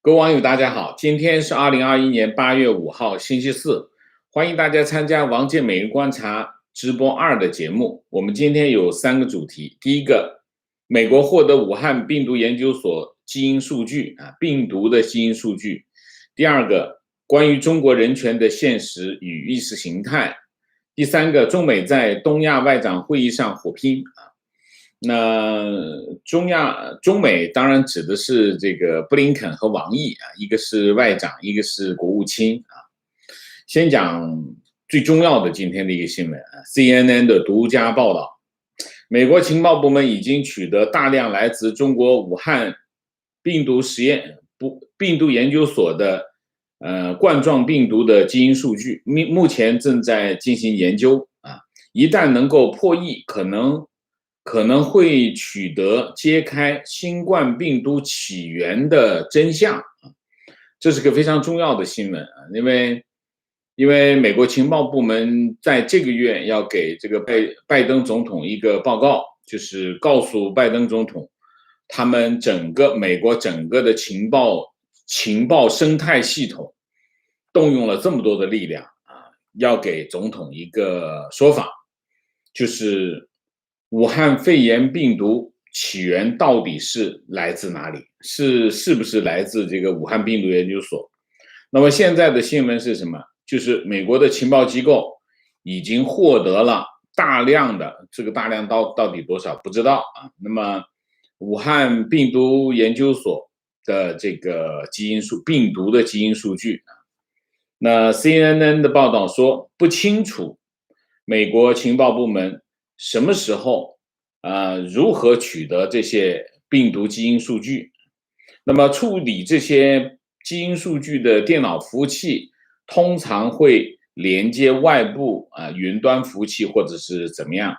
各位网友，大家好，今天是2021年8月5号，星期四，欢迎大家参加王健每日观察直播2的节目。我们今天有3个主题，第一个，美国获得武汉病毒研究所基因数据病毒的基因数据；第二个，关于中国人权的现实与意识形态；第三个，中美在东亚外长会议上火拼那中美当然指的是这个布林肯和王毅一个是外长，一个是国务卿先讲最重要的今天的一个新闻CNN 的独家报道，美国情报部门已经取得大量来自中国武汉病毒研究所的冠状病毒的基因数据，目前正在进行研究一旦能够破译，可能会取得揭开新冠病毒起源的真相这是个非常重要的新闻因为美国情报部门在这个月要给这个拜登总统一个报告，就是告诉拜登总统，他们美国整个的情报生态系统动用了这么多的力量要给总统一个说法，就是武汉肺炎病毒起源到底是来自哪里？是不是来自这个武汉病毒研究所？那么现在的新闻是什么？就是美国的情报机构已经获得了大量的，这个大量到底多少不知道那么武汉病毒研究所的这个病毒的基因数据那 CNN 的报道说不清楚美国情报部门什么时候如何取得这些病毒基因数据。那么处理这些基因数据的电脑服务器通常会连接外部云端服务器或者是怎么样，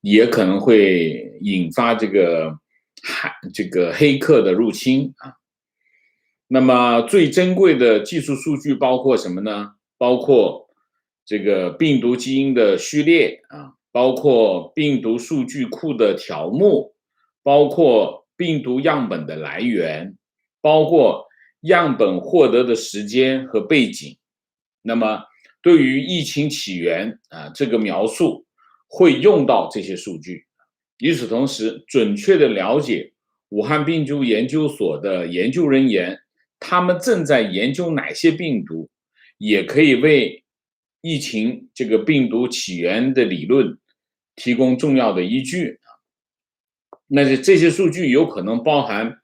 也可能会引发这个黑客的入侵那么最珍贵的技术数据包括什么呢？包括这个病毒基因的序列包括病毒数据库的条目，包括病毒样本的来源，包括样本获得的时间和背景。那么对于疫情起源这个描述会用到这些数据。与此同时，准确的了解武汉病毒研究所的研究人员他们正在研究哪些病毒，也可以为疫情这个病毒起源的理论提供重要的依据那这些数据有可能包含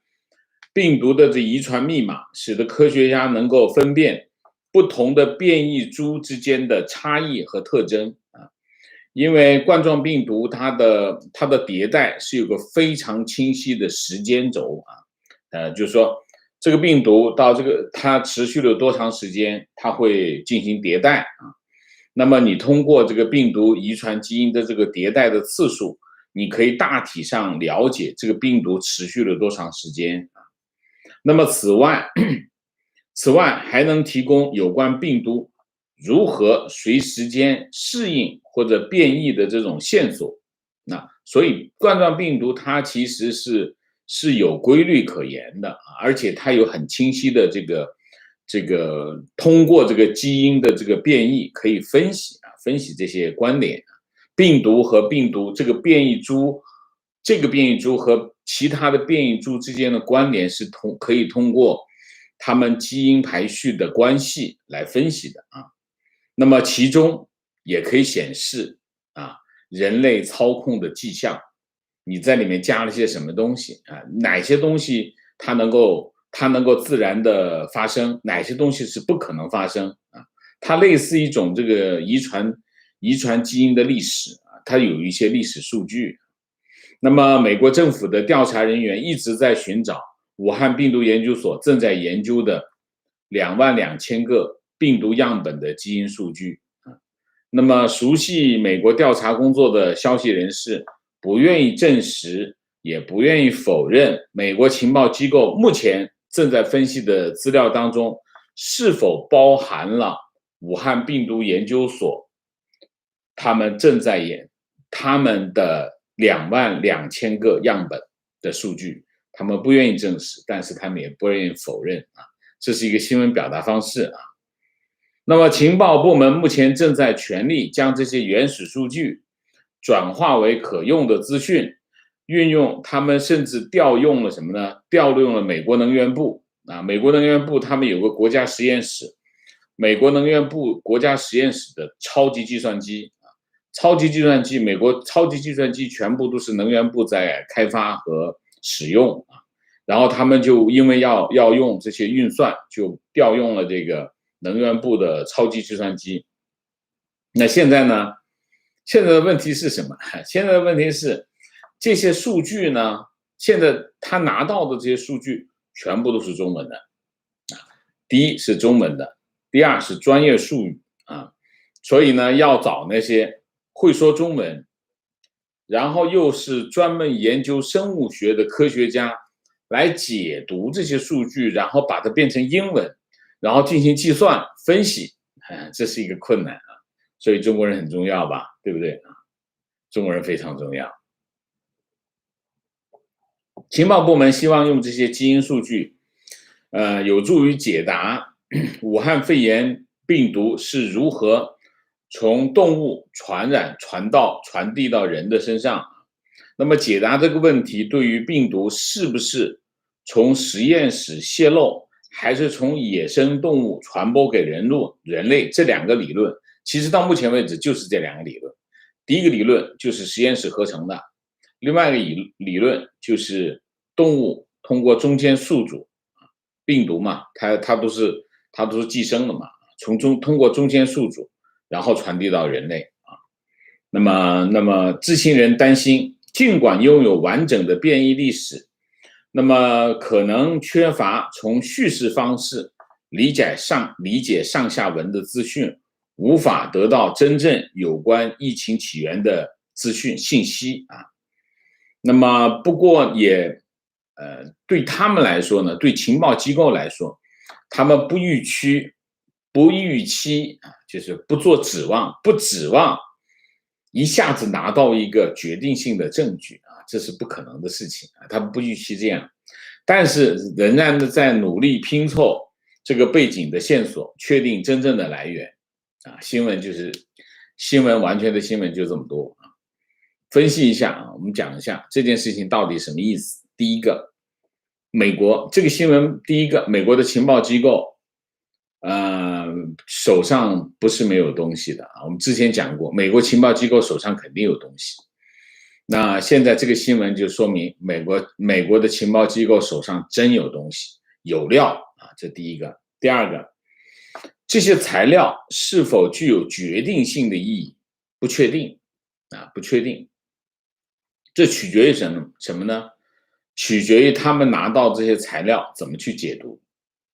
病毒的遗传密码，使得科学家能够分辨不同的变异株之间的差异和特征因为冠状病毒它的迭代是有个非常清晰的时间轴就是说这个病毒到它持续了多长时间，它会进行迭代那么你通过这个病毒遗传基因的这个迭代的次数，你可以大体上了解这个病毒持续了多长时间那么此外还能提供有关病毒如何随时间适应或者变异的这种线索所以冠状病毒它其实是有规律可言的而且它有很清晰的这个通过这个基因的这个变异可以分析这些关联病毒和病毒这个变异株和其他的变异株之间的关联是可以通过它们基因排序的关系来分析的那么其中也可以显示人类操控的迹象，你在里面加了些什么东西哪些东西它能够自然的发生，哪些东西是不可能发生它类似一种这个遗传基因的历史它有一些历史数据。那么美国政府的调查人员一直在寻找武汉病毒研究所正在研究的22000个病毒样本的基因数据那么熟悉美国调查工作的消息人士不愿意证实也不愿意否认美国情报机构目前正在分析的资料当中是否包含了武汉病毒研究所他们的22000个样本的数据，他们不愿意证实，但是他们也不愿意否认啊，这是一个新闻表达方式啊。那么情报部门目前正在全力将这些原始数据转化为可用的资讯，运用他们甚至调用了什么呢？调用了美国能源部啊，美国能源部他们有个国家实验室，美国能源部国家实验室的超级计算机啊，超级计算机，美国超级计算机全部都是能源部在开发和使用啊，然后他们就因为要用这些运算，就调用了这个能源部的超级计算机。那现在呢？现在的问题是什么？现在的问题是，这些数据呢，现在他拿到的这些数据全部都是中文的，第一是中文的，第二是专业术语啊，所以呢，要找那些会说中文，然后又是专门研究生物学的科学家来解读这些数据，然后把它变成英文，然后进行计算分析，这是一个困难啊。所以中国人很重要吧，对不对啊？中国人非常重要。情报部门希望用这些基因数据，有助于解答武汉肺炎病毒是如何从动物传染、传递到人的身上。那么解答这个问题，对于病毒是不是从实验室泄露，还是从野生动物传播给人类，这两个理论。其实到目前为止就是这两个理论，第一个理论就是实验室合成的，另外一个理论就是动物通过中间宿主，病毒嘛，它都是寄生的嘛，通过中间宿主，然后传递到人类啊。那么知情人担心，尽管拥有完整的变异历史，那么可能缺乏从叙事方式理解上下文的资讯。无法得到真正有关疫情起源的资讯信息啊。那么不过也对他们来说呢，对情报机构来说，他们不预期啊，就是不做指望，不指望一下子拿到一个决定性的证据啊，这是不可能的事情啊，他们不预期这样，但是仍然的在努力拼凑这个背景的线索，确定真正的来源。啊，新闻就是新闻，完全的新闻就这么多啊。分析一下啊，我们讲一下这件事情到底什么意思。第一个，美国这个新闻，第一个，美国的情报机构，手上不是没有东西的啊。我们之前讲过，美国情报机构手上肯定有东西。那现在这个新闻就说明美国的情报机构手上真有东西，有料啊，这第一个。第二个。这些材料是否具有决定性的意义？不确定啊，不确定。这取决于什么呢？取决于他们拿到这些材料怎么去解读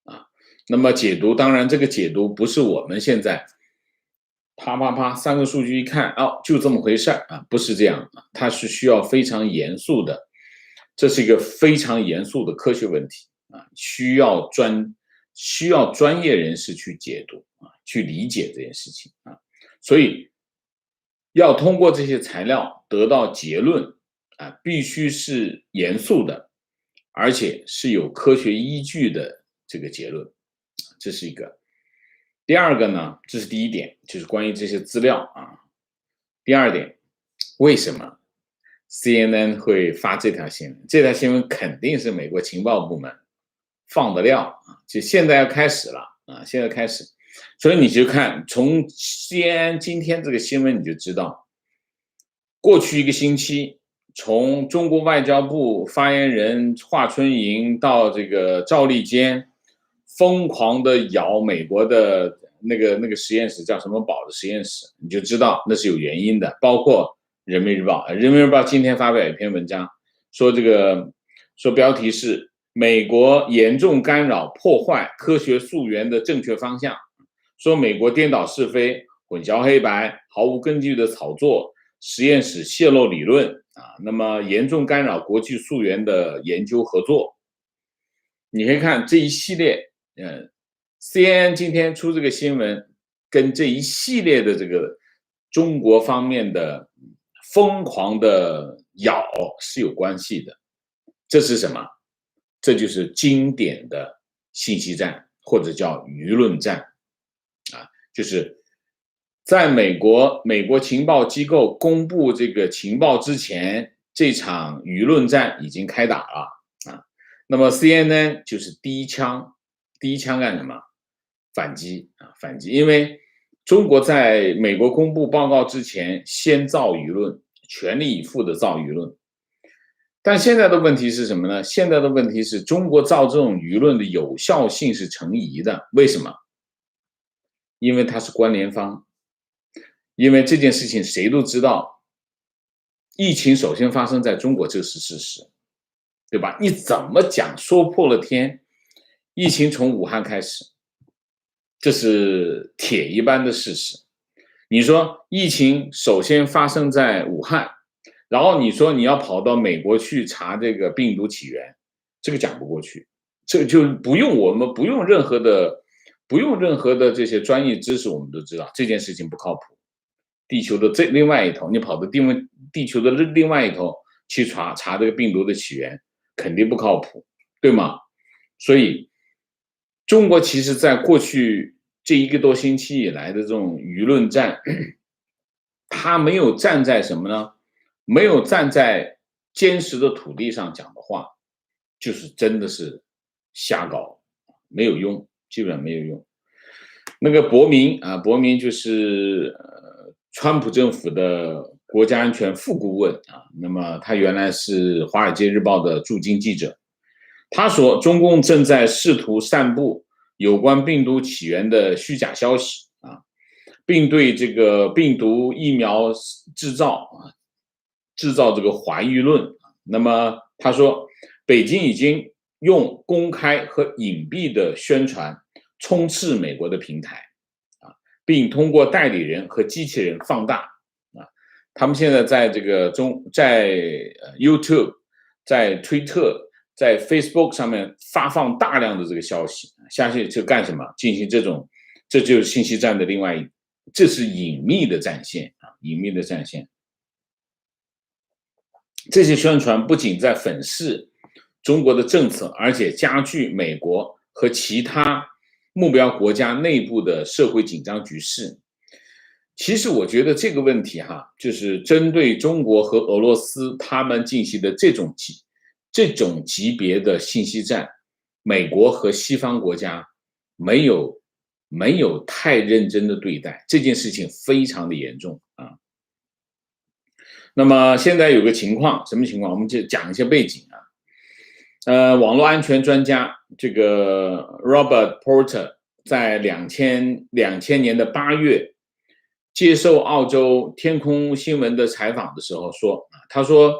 啊。那么解读，当然这个解读不是我们现在啪啪啪三个数据一看，哦，就这么回事啊，不是这样啊，它是需要非常严肃的，这是一个非常严肃的科学问题啊，需要专业人士去解读啊，去理解这件事情啊，所以要通过这些材料得到结论啊，必须是严肃的，而且是有科学依据的这个结论，这是一个。第二个呢，这是第一点，就是关于这些资料啊。第二点，为什么 CNN 会发这条新闻？这条新闻肯定是美国情报部门放的料啊，就现在要开始了啊，现在开始，所以你就看从 CNN 今天这个新闻你就知道，过去一个星期，从中国外交部发言人华春莹到这个赵立坚，疯狂的咬美国的那个实验室叫什么宝的实验室，你就知道那是有原因的。包括人民日报，人民日报今天发表一篇文章，说标题是美国严重干扰破坏科学溯源的正确方向，说美国颠倒是非、混淆黑白、毫无根据的炒作、实验室泄露理论啊，那么严重干扰国际溯源的研究合作。你可以看这一系列CNN 今天出这个新闻，跟这一系列的这个中国方面的疯狂的咬是有关系的。这是什么？这就是经典的信息战或者叫舆论战啊，就是在美国情报机构公布这个情报之前，这场舆论战已经开打了啊。那么 CNN 就是第一枪干什么？反击，因为中国在美国公布报告之前先造舆论，全力以赴的造舆论。但现在的问题是什么呢？现在的问题是中国造这种舆论的有效性是成疑的。为什么？因为它是关联方，因为这件事情谁都知道，疫情首先发生在中国，这是事实，对吧？你怎么讲说破了天，疫情从武汉开始，这是铁一般的事实。你说疫情首先发生在武汉，然后你说你要跑到美国去查这个病毒起源，这个讲不过去，这就我们不用任何的这些专业知识，我们都知道这件事情不靠谱。地球的另外一头，你跑到地球的另外一头去查这个病毒的起源，肯定不靠谱，对吗？所以中国其实在过去这1个多星期以来的这种舆论战，他没有站在什么呢？没有站在坚实的土地上讲的话，就是真的是瞎搞，没有用，基本上没有用。那个伯明就是川普政府的国家安全副顾问啊，那么他原来是《华尔街日报》的驻京记者。他说，中共正在试图散布有关病毒起源的虚假消息啊，并对这个病毒疫苗制造这个怀疑论。那么他说，北京已经用公开和隐蔽的宣传充斥美国的平台啊，并通过代理人和机器人放大啊。他们现在在这个在YouTube、在推特、在 Facebook 上面发放大量的这个消息，相信就干什么？进行这就是信息战的另外这是隐秘的战线啊，隐秘的战线。这些宣传不仅在粉饰中国的政策，而且加剧美国和其他目标国家内部的社会紧张局势。其实我觉得这个问题就是针对中国和俄罗斯他们进行的这种级别的信息战，美国和西方国家没有太认真的对待这件事情，非常的严重啊。那么现在有个情况，什么情况？我们就讲一些背景啊。网络安全专家这个 Robert Porter 在2000年的8月接受澳洲天空新闻的采访的时候说，他说，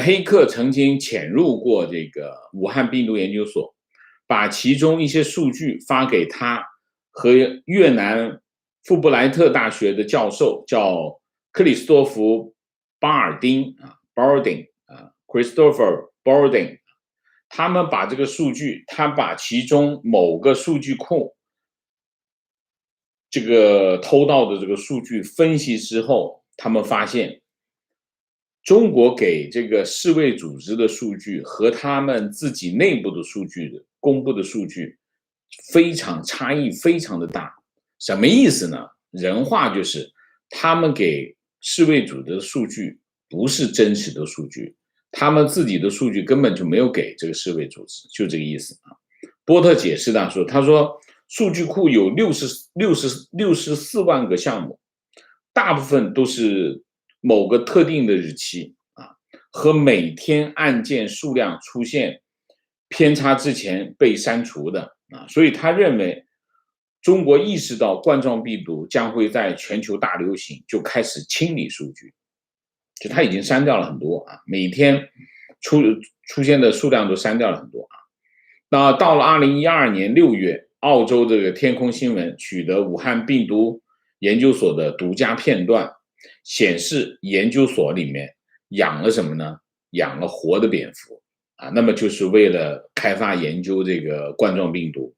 黑客曾经潜入过这个武汉病毒研究所，把其中一些数据发给他和越南富布莱特大学的教授叫克里斯多夫巴尔丁Christopher Barding， 他们把这个数据，他把其中某个数据库这个偷到的这个数据分析之后，他们发现中国给这个世卫组织的数据和他们自己内部的数据的公布的数据差异非常的大。什么意思呢？人话就是他们给世卫组织的数据不是真实的数据，他们自己的数据根本就没有给这个世卫组织，就这个意思啊。波特解释他说数据库有64万个项目，大部分都是某个特定的日期和每天案件数量出现偏差之前被删除的所以他认为中国意识到冠状病毒将会在全球大流行，就开始清理数据，就他已经删掉了很多每天出现的数量都删掉了很多那到了2012年6月，澳洲这个天空新闻取得武汉病毒研究所的独家片段，显示研究所里面养了什么呢？养了活的蝙蝠那么就是为了开发研究这个冠状病毒。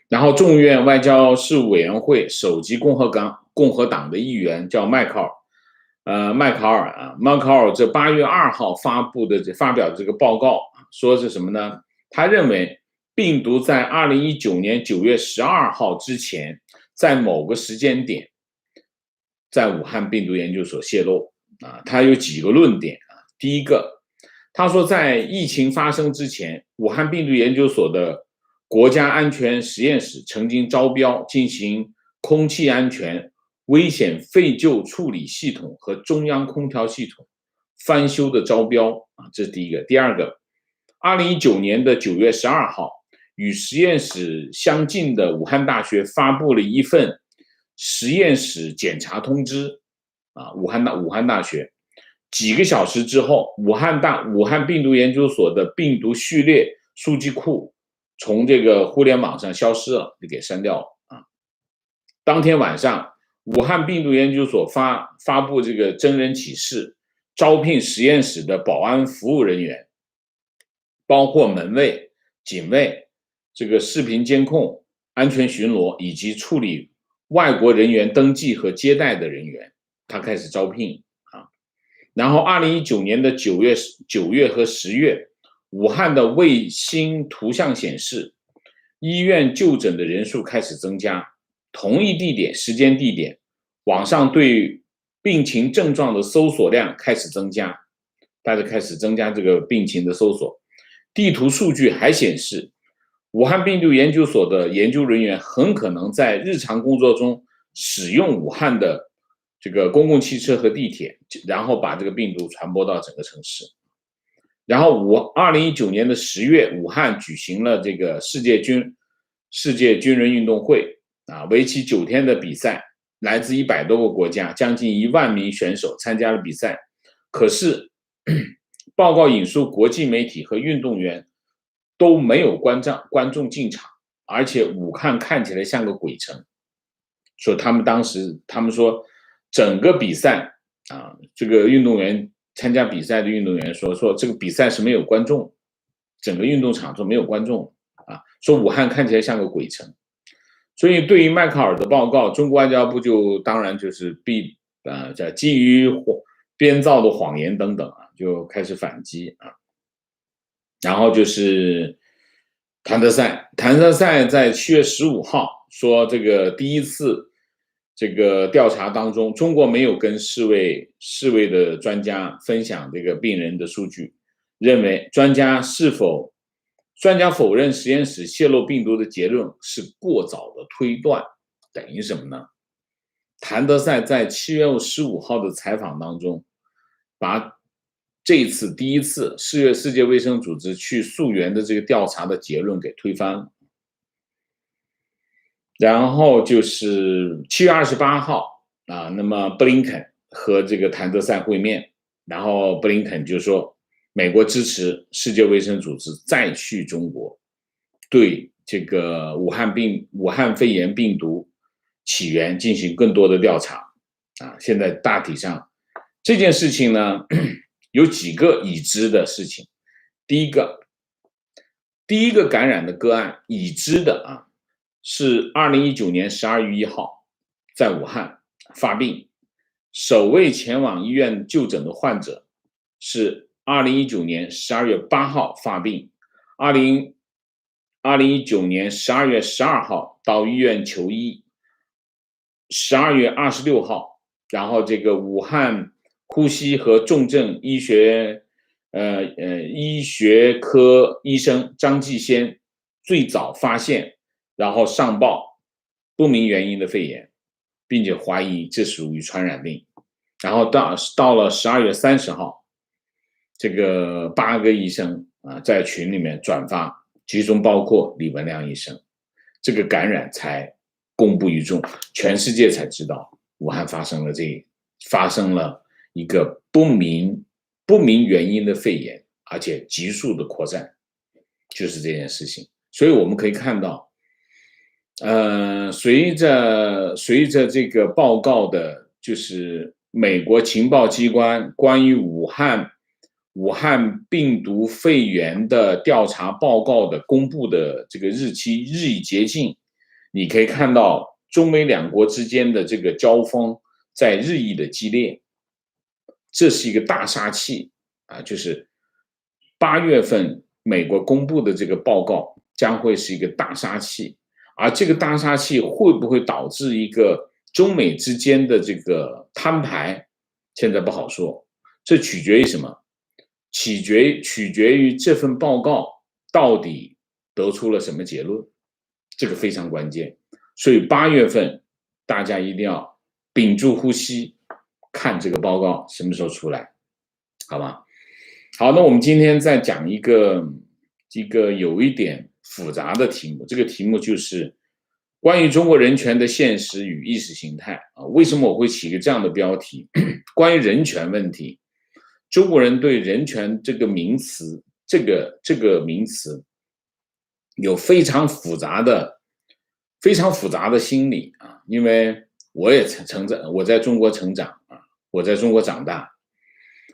然后众议院外交事务委员会首席共和党的议员叫麦考尔这8月2号发表这个报告说是什么呢？他认为病毒在2019年9月12号之前，在某个时间点，在武汉病毒研究所泄露啊。他有几个论点啊。第一个，他说在疫情发生之前，武汉病毒研究所的国家安全实验室曾经招标进行空气安全危险废旧处理系统和中央空调系统翻修的招标啊，这是第一个。第二个，2019年的9月12号，与实验室相近的武汉大学发布了一份实验室检查通知啊，武汉大学。几个小时之后，武汉病毒研究所的病毒序列数据库从这个互联网上消失了，就给删掉了啊。当天晚上，武汉病毒研究所发布这个真人启事，招聘实验室的保安服务人员，包括门卫、警卫、这个视频监控、安全巡逻以及处理外国人员登记和接待的人员，他开始招聘啊。然后2019年的9月和10月，武汉的卫星图像显示，医院就诊的人数开始增加，同一地点、时间、地点，网上对病情症状的搜索量开始增加，大家开始增加这个病情的搜索。地图数据还显示，武汉病毒研究所的研究人员很可能在日常工作中使用武汉的这个公共汽车和地铁，然后把这个病毒传播到整个城市。然后2019年的10月，武汉举行了这个世界军人运动会啊，为期9天的比赛，来自100多个国家，将近1万名选手参加了比赛。可是报告引述国际媒体和运动员都没有观众进场，而且武汉看起来像个鬼城。说他们说整个比赛啊，这个运动员参加比赛的运动员说这个比赛是没有观众，整个运动场中没有观众啊，说武汉看起来像个鬼城。所以对于迈克尔的报告，中国外交部就当然就是基于编造的谎言等等啊，就开始反击啊。然后就是谭德赛在7月15号说，这个第一次这个调查当中，中国没有跟世卫的专家分享这个病人的数据，认为专家否认实验室泄露病毒的结论是过早的推断，等于什么呢？谭德赛在7月15号的采访当中，把这一次第一次世界卫生组织去溯源的这个调查的结论给推翻了。然后就是7月28号啊，那么布林肯和这个谭德赛会面，然后布林肯就说，美国支持世界卫生组织再去中国，对这个武汉肺炎病毒起源进行更多的调查啊。现在大体上这件事情呢，有几个已知的事情。第一个感染的个案已知的啊，是2019年12月1号在武汉发病，首位前往医院就诊的患者是2019年12月8号发病，2019年12月12号到医院求医，12月26号，然后这个武汉呼吸和重症医学科医生张继先最早发现，然后上报不明原因的肺炎，并且怀疑这属于传染病。然后到了12月30号，这个8个医生啊在群里面转发，其中包括李文亮医生，这个感染才公布于众，全世界才知道武汉发生了一个不明原因的肺炎，而且急速的扩散，就是这件事情。所以我们可以看到，随着这个报告的，就是美国情报机关关于武汉病毒肺炎的调查报告的公布的这个日期日益接近，你可以看到中美两国之间的这个交锋在日益的激烈，这是一个大杀器啊！就是8月份美国公布的这个报告将会是一个大杀器，而这个大杀器会不会导致一个中美之间的这个摊牌，现在不好说。这取决于什么？取决于这份报告到底得出了什么结论，这个非常关键。所以8月份大家一定要屏住呼吸，看这个报告什么时候出来，好吧？好，那我们今天再讲一个有一点复杂的题目，这个题目就是关于中国人权的现实与意识形态啊。为什么我会起一个这样的标题？关于人权问题，中国人对人权这个名词，这个名词有非常复杂的心理啊，因为我也我在中国成长啊，我在中国长大。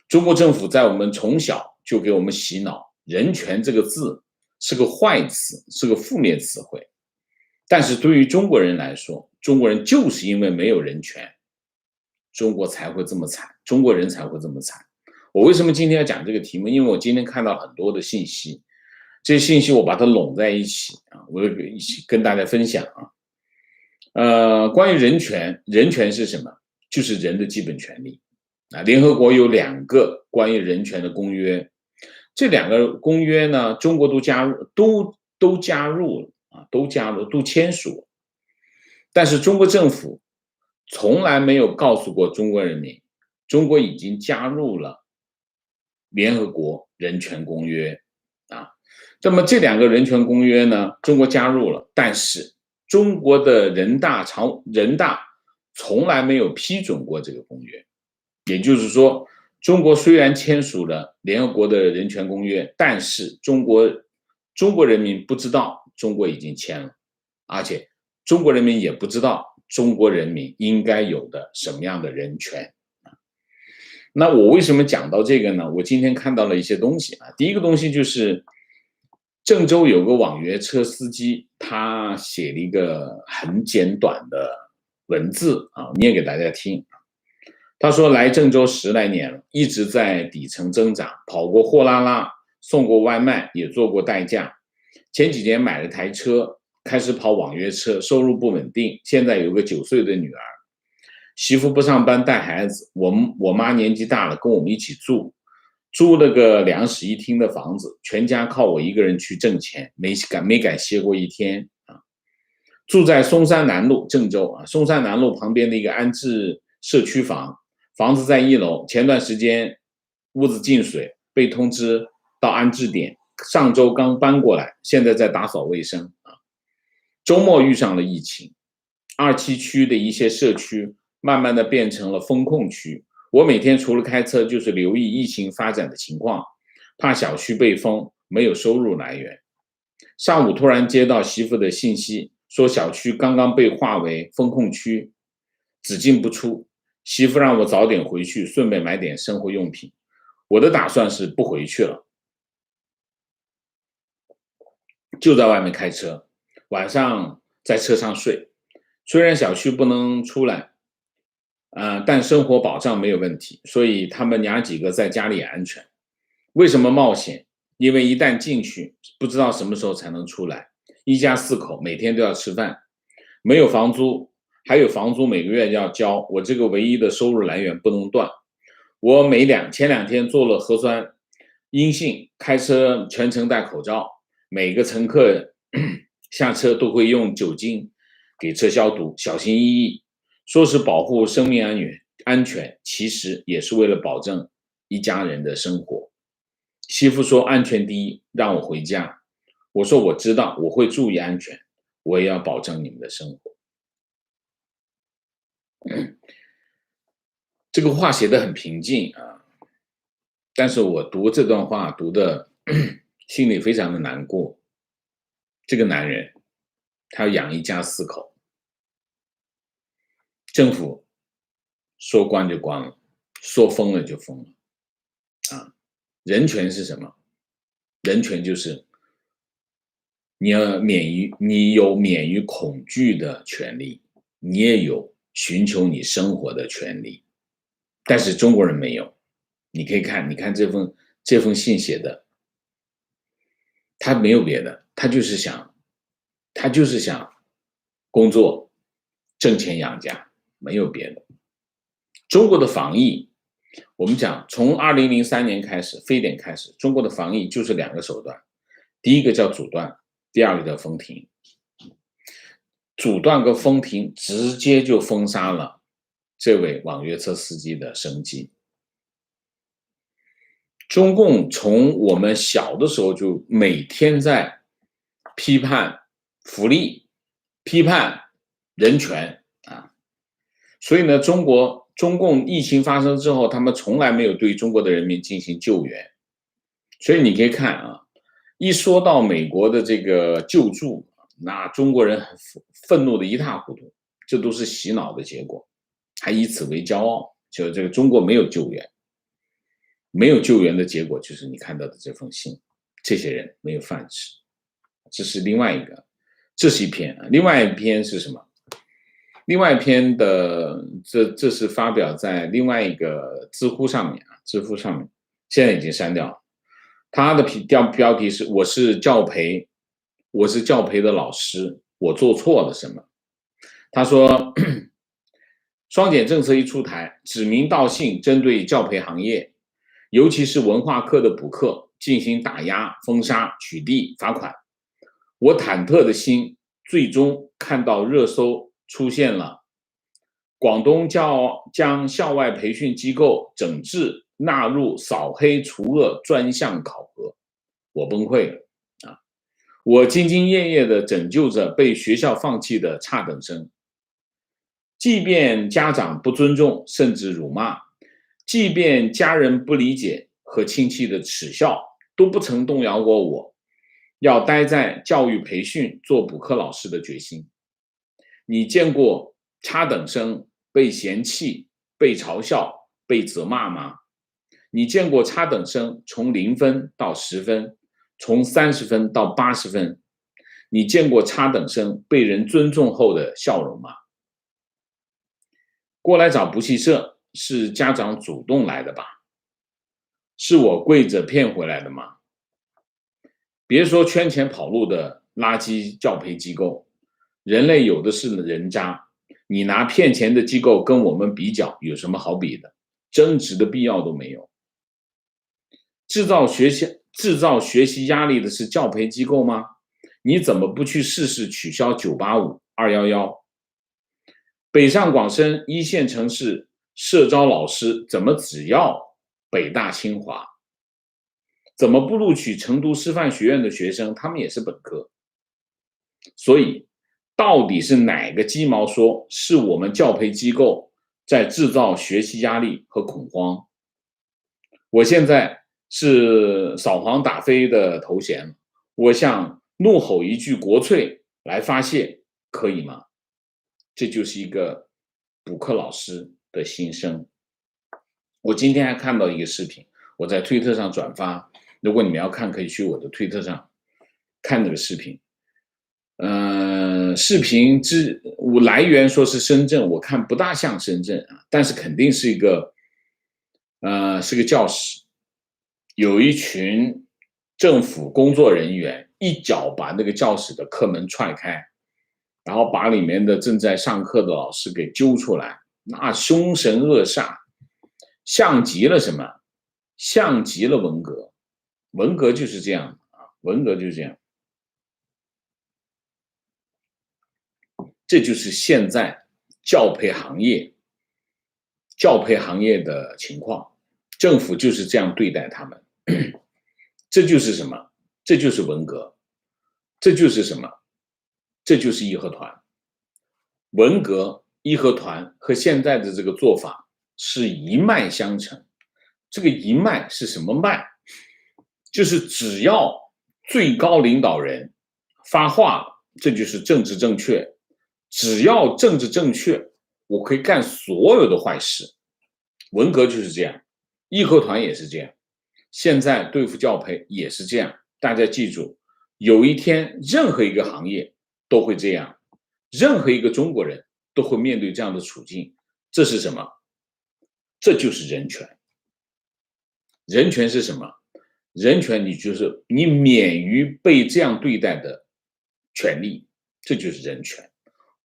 中国政府在我们从小就给我们洗脑，人权这个字是个坏词，是个负面词汇。但是对于中国人来说，中国人就是因为没有人权，中国才会这么惨，中国人才会这么惨。我为什么今天要讲这个题目？因为我今天看到很多的信息，这些信息我把它拢在一起啊，我一起跟大家分享啊。关于人权，人权是什么？就是人的基本权利啊。联合国有2个关于人权的公约，这2个公约呢，中国都加入了啊，都签署了。但是中国政府从来没有告诉过中国人民，中国已经加入了联合国人权公约啊。那么这2个人权公约呢，中国加入了，但是中国的人大从来没有批准过这个公约。也就是说，中国虽然签署了联合国的人权公约，但是中国人民不知道中国已经签了，而且中国人民也不知道中国人民应该有的什么样的人权。那我为什么讲到这个呢？我今天看到了一些东西啊。第一个东西就是郑州有个网约车司机，他写了一个很简短的文字啊，念给大家听。他说来郑州10来年了，一直在底层挣扎，跑过货拉拉，送过外卖，也做过代驾。前几年买了台车，开始跑网约车，收入不稳定。现在有个9岁的女儿，媳妇不上班带孩子，我妈年纪大了，跟我们一起住，租了个2室1厅的房子，全家靠我一个人去挣钱，没敢歇过一天啊。住在松山南路，郑州啊，松山南路旁边的一个安置社区房。房子在1楼，前段时间屋子进水，被通知到安置点，上周刚搬过来，现在在打扫卫生啊。周末遇上了疫情，27区的一些社区慢慢的变成了封控区。我每天除了开车就是留意疫情发展的情况，怕小区被封，没有收入来源。上午突然接到媳妇的信息，说小区刚刚被划为封控区，只进不出。媳妇让我早点回去，顺便买点生活用品。我的打算是不回去了，就在外面开车，晚上在车上睡。虽然小区不能出来，但生活保障没有问题，所以他们娘几个在家里也安全。为什么冒险？因为一旦进去，不知道什么时候才能出来。一家4口每天都要吃饭，没有房租。还有房租每个月要交，我这个唯一的收入来源不能断。我前2天做了核酸阴性，开车全程戴口罩，每个乘客下车都会用酒精给车消毒，小心翼翼。说是保护生命安全，其实也是为了保证一家人的生活。媳妇说安全第一，让我回家。我说我知道，我会注意安全，我也要保证你们的生活。这个话写得很平静啊，但是我读这段话读的心里非常的难过。这个男人他要养一家4口，政府说关就关了，说封了就封了啊。人权是什么？人权就是你有免于恐惧的权利，你也有寻求你生活的权利。但是中国人没有。你可以看这封信写的他没有别的，他就是想工作挣钱养家，没有别的。中国的防疫，我们讲从2003年开始，非典开始，中国的防疫就是2个手段，第一个叫阻断，第二个叫封停。阻断跟封停直接就封杀了这位网约车司机的生计。中共从我们小的时候就每天在批判福利、批判人权啊，所以呢，中共疫情发生之后，他们从来没有对中国的人民进行救援。所以你可以看啊，一说到美国的这个救助，那中国人很愤怒的一塌糊涂，这都是洗脑的结果，还以此为骄傲，就这个中国没有救援，没有救援的结果就是你看到的这封信，这些人没有饭吃，这是另外一个，这是一篇，另外一篇是什么？另外一篇的这是发表在另外一个知乎上面啊，知乎上面现在已经删掉了。他的标题是我是教培的老师，我做错了什么？他说，双减政策一出台，指名道姓针对教培行业，尤其是文化课的补课进行打压、封杀、取缔、罚款。我忐忑的心最终看到热搜出现了广东将校外培训机构整治纳入扫黑除恶专项考核，我崩溃了啊！我兢兢业业地拯救着被学校放弃的差等生，即便家长不尊重甚至辱骂，即便家人不理解和亲戚的耻笑，都不曾动摇过我要待在教育培训做补课老师的决心。你见过差等生被嫌弃、被嘲笑、被责骂吗？你见过差等生从0分到10分，从30分到80分？你见过差等生被人尊重后的笑容吗？过来找补习社是家长主动来的吧？是我跪着骗回来的吗？别说圈钱跑路的垃圾教培机构，人类有的是人渣，你拿骗钱的机构跟我们比较，有什么好比的？争执的必要都没有。制造学习压力的是教培机构吗？你怎么不去试试取消985、211？北上广深1线城市社招老师怎么只要北大清华？怎么不录取成都师范学院的学生？他们也是本科。所以到底是哪个鸡毛说是我们教培机构在制造学习压力和恐慌？我现在是扫黄打非的头衔，我想怒吼一句国粹来发泄，可以吗？这就是一个补课老师的心声。我今天还看到一个视频，我在推特上转发，如果你们要看，可以去我的推特上看这个视频。视频我来源说是深圳，我看不大像深圳啊，但是肯定是一个是个教室，有一群政府工作人员一脚把那个教室的课门踹开，然后把里面的正在上课的老师给揪出来，那凶神恶煞，像极了什么？像极了文革。文革就是这样啊，文革就是这样。这就是现在教培行业的情况，政府就是这样对待他们。这就是什么？这就是文革。这就是什么？这就是义和团。文革、义和团和现在的这个做法是一脉相承。这个一脉是什么脉？就是只要最高领导人发话了，这就是政治正确。只要政治正确，我可以干所有的坏事。文革就是这样，义和团也是这样，现在对付教培也是这样。大家记住，有一天任何一个行业都会这样，任何一个中国人都会面对这样的处境。这是什么？这就是人权。人权是什么？人权你就是你免于被这样对待的权利，这就是人权。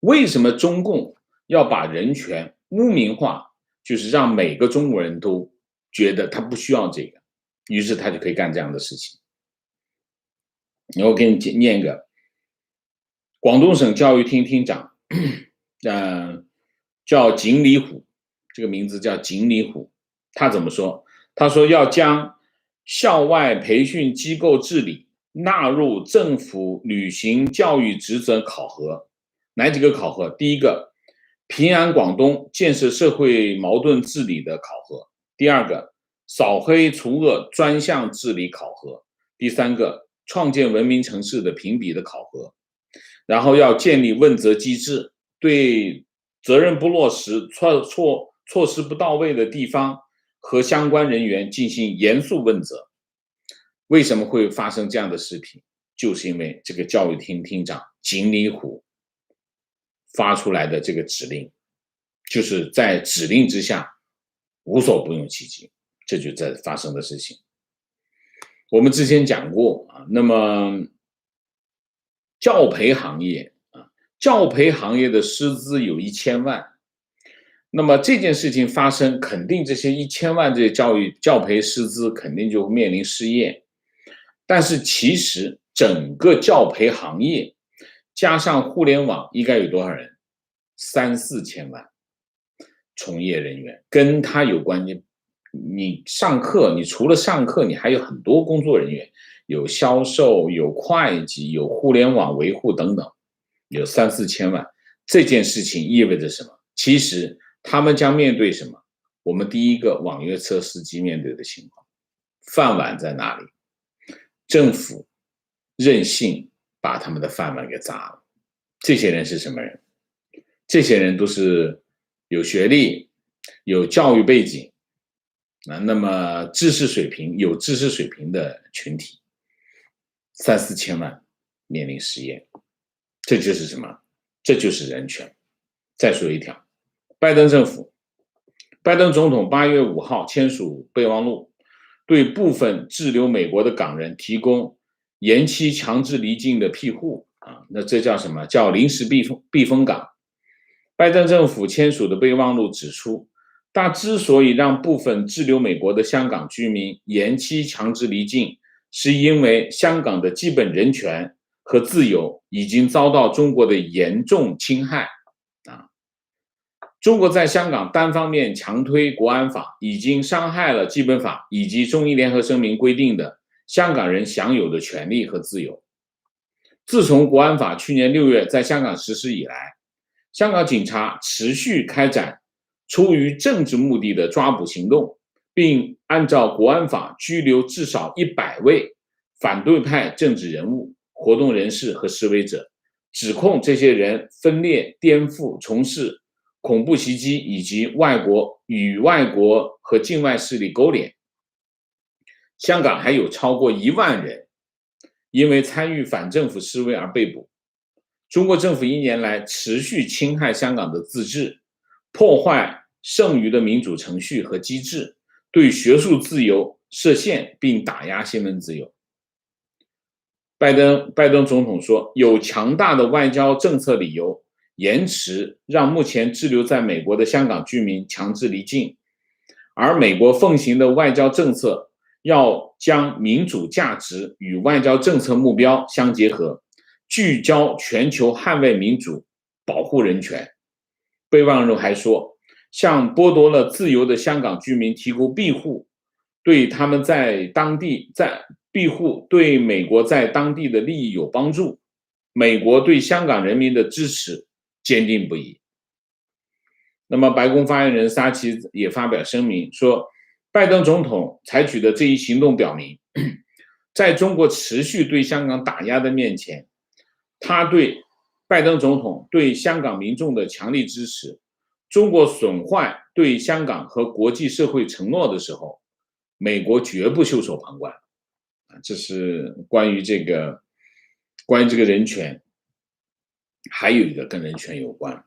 为什么中共要把人权污名化？就是让每个中国人都觉得他不需要这个，于是他就可以干这样的事情。我给你念一个，广东省教育厅厅长，叫锦鲤虎，这个名字叫锦鲤虎。他怎么说？他说要将校外培训机构治理纳入政府履行教育职责考核。哪几个考核？第一个，平安广东建设社会矛盾治理的考核；第二个，扫黑除恶专项治理考核；第三个，创建文明城市的评比的考核。然后要建立问责机制，对责任不落实、措施不到位的地方和相关人员进行严肃问责。为什么会发生这样的事情？就是因为这个教育厅厅长锦鲤虎发出来的这个指令，就是在指令之下无所不用其极，这就在发生的事情。我们之前讲过啊，那么教培行业啊，教培行业的师资有1000万，那么这件事情发生，肯定这些1000万这些教培师资肯定就面临失业。但是其实整个教培行业加上互联网应该有多少人？3、4千万从业人员，跟他有关系。你上课，你除了上课，你还有很多工作人员，有销售，有会计，有互联网维护等等，有3、4千万。这件事情意味着什么？其实他们将面对什么？我们第一个网约车司机面对的情况，饭碗在哪里？政府任性把他们的饭碗给砸了。这些人是什么人？这些人都是有学历、有教育背景，那么有知识水平的群体，3、4千万面临失业，这就是什么？这就是人权。再说一条，拜登总统8月5号签署备忘录，对部分滞留美国的港人提供延期强制离境的庇护啊，那这叫什么？叫临时避风港。拜登政府签署的备忘录指出，他之所以让部分滞留美国的香港居民延期强制离境，是因为香港的基本人权和自由已经遭到中国的严重侵害啊！中国在香港单方面强推国安法，已经伤害了基本法以及中英联合声明规定的香港人享有的权利和自由。自从国安法去年6月在香港实施以来，香港警察持续开展出于政治目的的抓捕行动，并按照国安法拘留至少100位反对派政治人物、活动人士和示威者，指控这些人分裂、颠覆、从事恐怖袭击以及与外国和境外势力勾连。香港还有超过1万人因为参与反政府示威而被捕。中国政府1年来持续侵害香港的自治，破坏剩余的民主程序和机制，对学术自由设限，并打压新闻自由。拜登总统说，有强大的外交政策理由延迟让目前滞留在美国的香港居民强制离境，而美国奉行的外交政策要将民主价值与外交政策目标相结合，聚焦全球捍卫民主、保护人权。备忘录还说，向剥夺了自由的香港居民提供庇护，对他们庇护对美国在当地的利益有帮助。美国对香港人民的支持坚定不移。那么，白宫发言人沙奇也发表声明说，拜登总统采取的这一行动表明，在中国持续对香港打压的面前，拜登总统对香港民众的强力支持，中国损坏对香港和国际社会承诺的时候，美国绝不袖手旁观。这是关于这个人权，还有一个跟人权有关。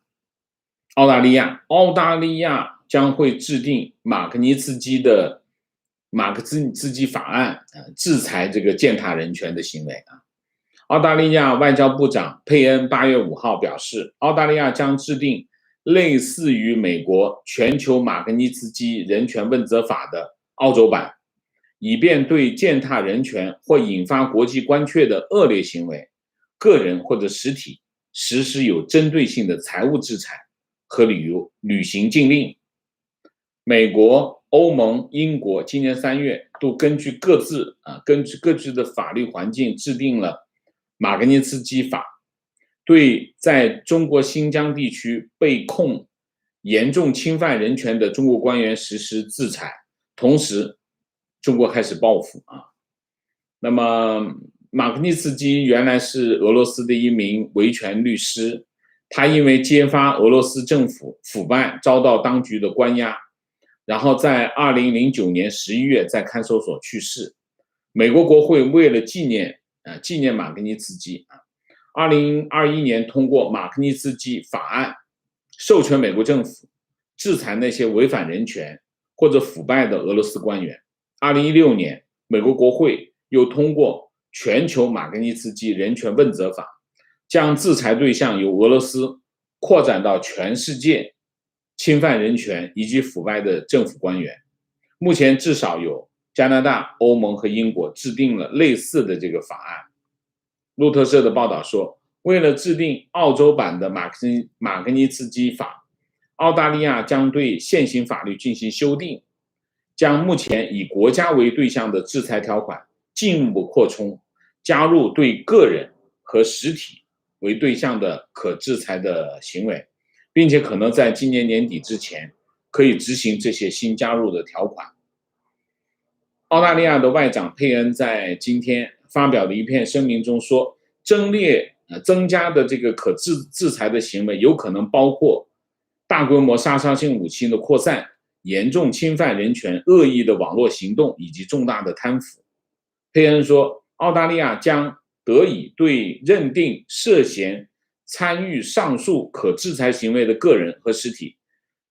澳大利亚将会制定马格尼茨基的马克思基法案制裁这个践踏人权的行为啊。澳大利亚外交部长佩恩8月5号表示，澳大利亚将制定类似于美国全球马格尼茨基人权问责法的澳洲版，以便对践踏人权或引发国际关切的恶劣行为，个人或者实体实施有针对性的财务制裁和旅行禁令。美国、欧盟、英国今年3月都根据各自的法律环境制定了马格尼茨基法，对在中国新疆地区被控严重侵犯人权的中国官员实施制裁，同时中国开始报复啊。那么马格尼茨基原来是俄罗斯的一名维权律师，他因为揭发俄罗斯政府腐败遭到当局的关押，然后在2009年11月在看守所去世。美国国会为了纪念马格尼茨基2021年通过马格尼茨基法案，授权美国政府制裁那些违反人权或者腐败的俄罗斯官员。2016年，美国国会又通过全球马格尼茨基人权问责法，将制裁对象由俄罗斯扩展到全世界侵犯人权以及腐败的政府官员。目前至少有加拿大、欧盟和英国制定了类似的这个法案。路透社的报道说，为了制定澳洲版的马格尼茨基法，澳大利亚将对现行法律进行修订，将目前以国家为对象的制裁条款进一步扩充，加入对个人和实体为对象的可制裁的行为，并且可能在今年年底之前可以执行这些新加入的条款。澳大利亚的外长佩恩在今天发表的一篇声明中说，增加的这个可制裁的行为有可能包括大规模杀伤性武器的扩散、严重侵犯人权、恶意的网络行动以及重大的贪腐。佩恩说，澳大利亚将得以对认定涉嫌参与上述可制裁行为的个人和实体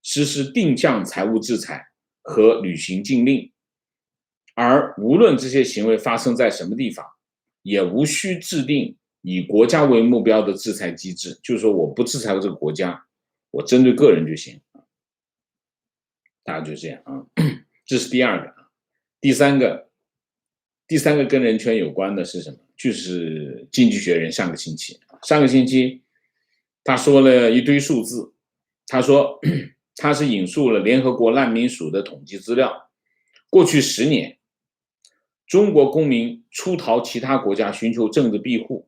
实施定向财务制裁和旅行禁令，而无论这些行为发生在什么地方，也无需制定以国家为目标的制裁机制，就是说我不制裁这个国家，我针对个人就行。大概就这样啊。这是第二个。第三个跟人权有关的是什么？就是《经济学人》上个星期他说了一堆数字，他说他是引述了联合国难民署的统计资料，过去10年中国公民出逃其他国家寻求政治庇护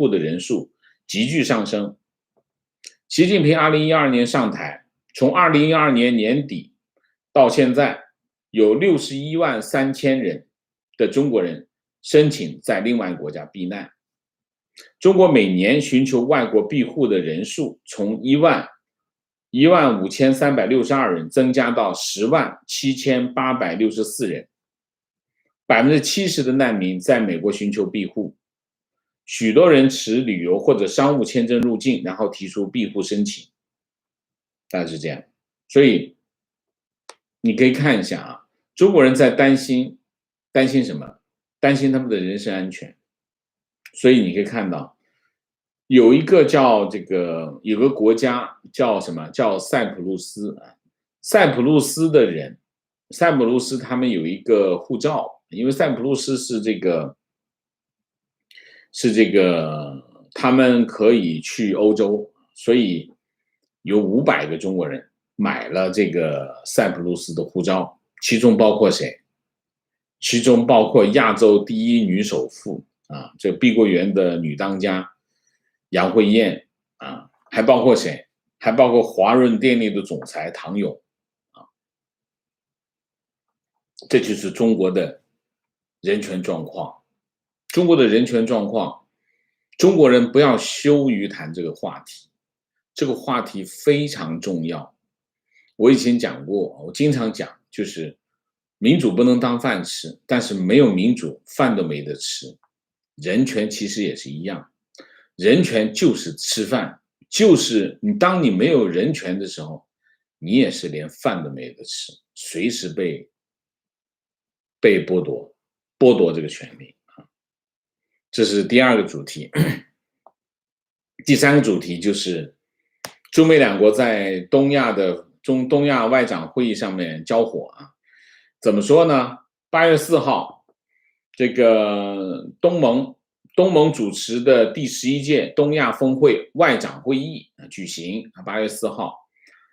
的人数急剧上升。习近平2012年上台，从2012年年底到现在，有61万3千人的中国人申请在另外国家避难。中国每年寻求外国庇护的人数从1万5362人增加到10万7864人。70%的难民在美国寻求庇护，许多人持旅游或者商务签证入境，然后提出庇护申请，大概是这样。所以你可以看一下啊，中国人在担心什么？担心他们的人身安全。所以你可以看到，有个国家叫什么？叫塞浦路斯啊。塞浦路斯他们有一个护照。因为塞浦路斯是他们可以去欧洲，所以有500个中国人买了这个塞浦路斯的护照，其中包括谁？其中包括亚洲第一女首富啊，这碧桂园的女当家杨惠燕啊，还包括谁？还包括华润电力的总裁唐勇啊，这就是中国的人权状况。中国的人权状况，中国人不要羞于谈这个话题，这个话题非常重要。我以前讲过，我经常讲，就是民主不能当饭吃，但是没有民主，饭都没得吃。人权其实也是一样，人权就是吃饭，就是当你没有人权的时候，你也是连饭都没得吃，随时被被剥夺这个权利啊。这是第二个主题。第三个主题就是中美两国在东亚外长会议上面交火啊。怎么说呢？8月4号，这个东盟主持的第11届东亚峰会外长会议举行，8月4号。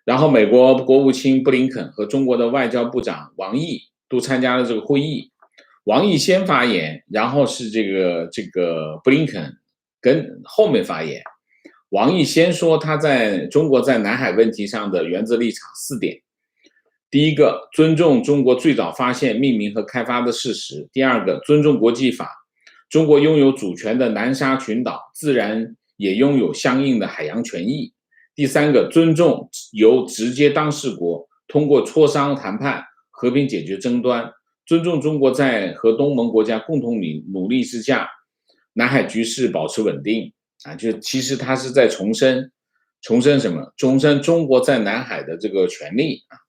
然后美国国务卿布林肯和中国的外交部长王毅都参加了这个会议。王毅先发言，然后是这个布林肯跟后面发言。王毅先说他在中国在南海问题上的原则立场4点。第一个，尊重中国最早发现、命名和开发的事实；第二个，尊重国际法，中国拥有主权的南沙群岛，自然也拥有相应的海洋权益；第三个，尊重由直接当事国通过磋商谈判和平解决争端，尊重中国在和东盟国家共同努力之下，南海局势保持稳定啊，就其实他是在重申什么？重申中国在南海的这个权利啊。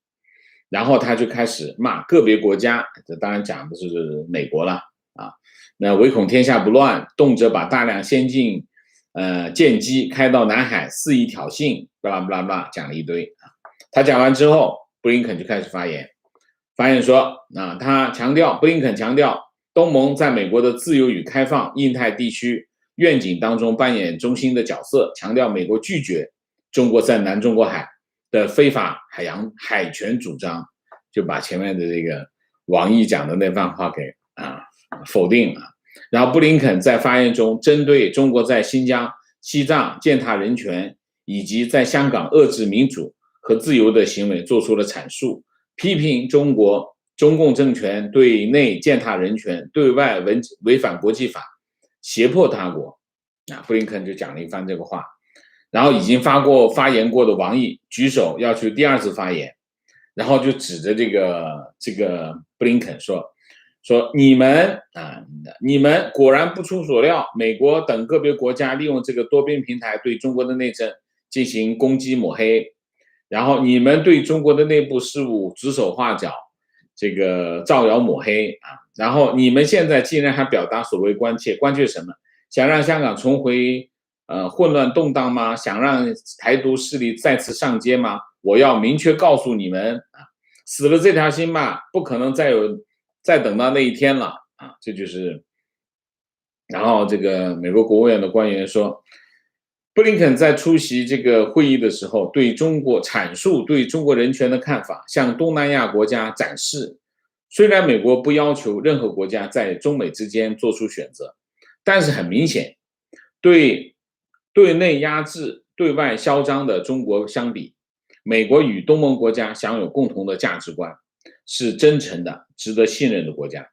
然后他就开始骂个别国家，这当然讲的是美国了啊。那唯恐天下不乱，动辄把大量先进舰机开到南海，肆意挑衅，巴拉巴拉巴拉，讲了一堆啊。他讲完之后，布林肯就开始发言说啊，布林肯强调，东盟在美国的自由与开放印太地区愿景当中扮演中心的角色，强调美国拒绝中国在南中国海的非法海权主张，就把前面的这个王毅讲的那番话给否定了。然后布林肯在发言中针对中国在新疆、西藏践踏人权，以及在香港遏制民主和自由的行为做出了阐述，批评中共政权对内践踏人权，对外违反国际法，胁迫他国。布林肯就讲了一番这个话。然后已经发言过的王毅举手要去第二次发言，然后就指着这个布林肯说你们果然不出所料，美国等个别国家利用这个多边平台对中国的内政进行攻击抹黑，然后你们对中国的内部事务指手画脚，这个造谣抹黑啊，然后你们现在竟然还表达所谓关切什么？想让香港重回混乱动荡吗？想让台独势力再次上街吗？我要明确告诉你们啊，死了这条心吧，不可能再等到那一天了啊！这就是。然后这个美国国务院的官员说，布林肯在出席这个会议的时候，阐述对中国人权的看法，向东南亚国家展示，虽然美国不要求任何国家在中美之间做出选择，但是很明显，对内压制、对外嚣张的中国相比，美国与东盟国家享有共同的价值观，是真诚的、值得信任的国家。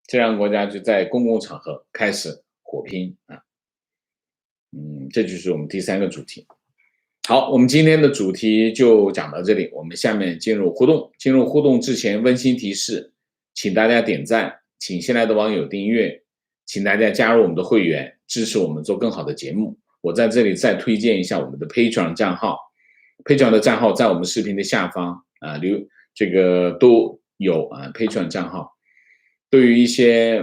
这样国家就在公共场合开始火拼啊。这就是我们第3个主题。好，我们今天的主题就讲到这里，我们下面进入互动。进入互动之前，温馨提示，请大家点赞，请新来的网友订阅，请大家加入我们的会员，支持我们做更好的节目。我在这里再推荐一下我们的 Patreon 账号 ，Patreon 的账号在我们视频的下方这个都有Patreon 账号。对于一些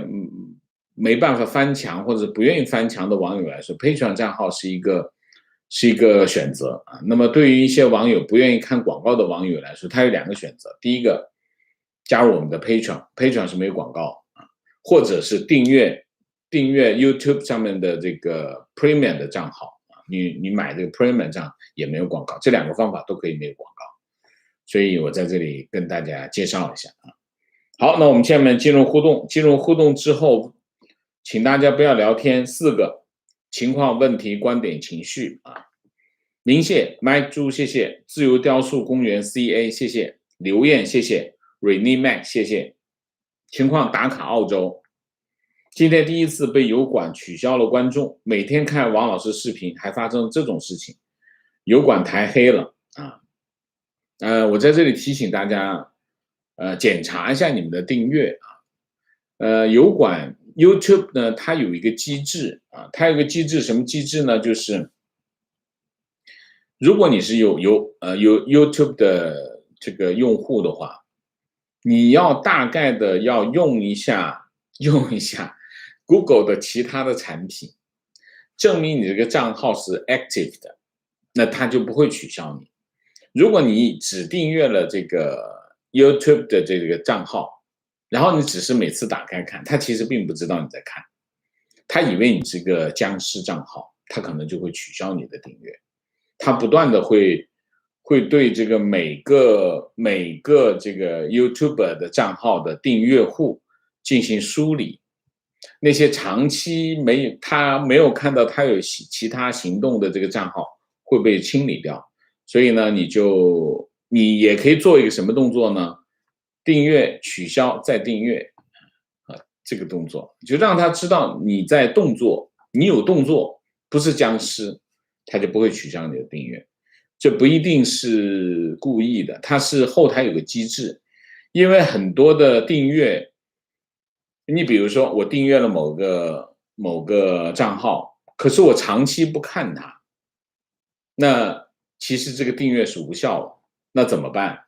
没办法翻墙或者不愿意翻墙的网友来说 ，Patreon 账号是一个选择啊。那么对于一些网友不愿意看广告的网友来说，他有2个选择：第一个，加入我们的 Patreon 是没有广告啊，或者是订阅 YouTube 上面的这个 Premium 的账号啊，你买这个 Premium 账也没有广告，这2个方法都可以没有广告，所以我在这里跟大家介绍一下啊。好，那我们下面进入互动。进入互动之后，请大家不要聊天，4个情况、问题、观点、情绪啊。明谢 Mike 猪，谢谢自由雕塑公园 CA， 谢谢刘燕，谢谢 Renee Mac， 谢谢情况打卡澳洲。今天第一次被油管取消了关注，每天看王老师视频还发生这种事情，油管台黑了啊。我在这里提醒大家。检查一下你们的订阅啊，油管 YouTube 呢，它有一个机制啊，它有一个机制，什么机制呢？就是如果你是有 YouTube 的这个用户的话，你要大概的要用一下 Google 的其他的产品，证明你这个账号是 active 的，那它就不会取消你。如果你只订阅了这个 YouTube 的这个账号，然后你只是每次打开看，他其实并不知道你在看，他以为你是个僵尸账号，他可能就会取消你的订阅。他不断的会对这个每个这个 YouTuber 的账号的订阅户进行梳理，那些长期他没有看到他有其他行动的这个账号会被清理掉。所以呢，你也可以做一个什么动作呢？订阅、取消、再订阅，这个动作就让他知道你在动作，你有动作，不是僵尸，他就不会取消你的订阅。这不一定是故意的，它是后台有个机制，因为很多的订阅，你比如说我订阅了某个账号，可是我长期不看它，那其实这个订阅是无效的，那怎么办？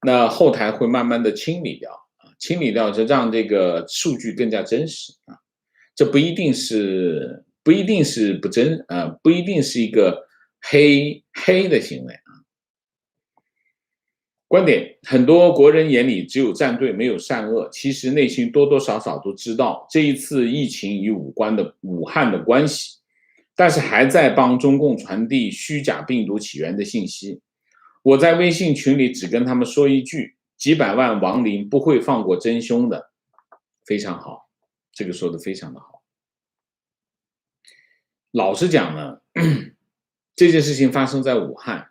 那后台会慢慢的清理掉，清理掉就让这个数据更加真实啊。这不一定是不一定是一个黑的行为啊。观点：很多国人眼里只有站队没有善恶，其实内心多多少少都知道这一次疫情与武汉的关系，但是还在帮中共传递虚假病毒起源的信息。我在微信群里只跟他们说一句：几百万亡灵不会放过真凶的。非常好，这个说的非常的好。老实讲呢，这件事情发生在武汉，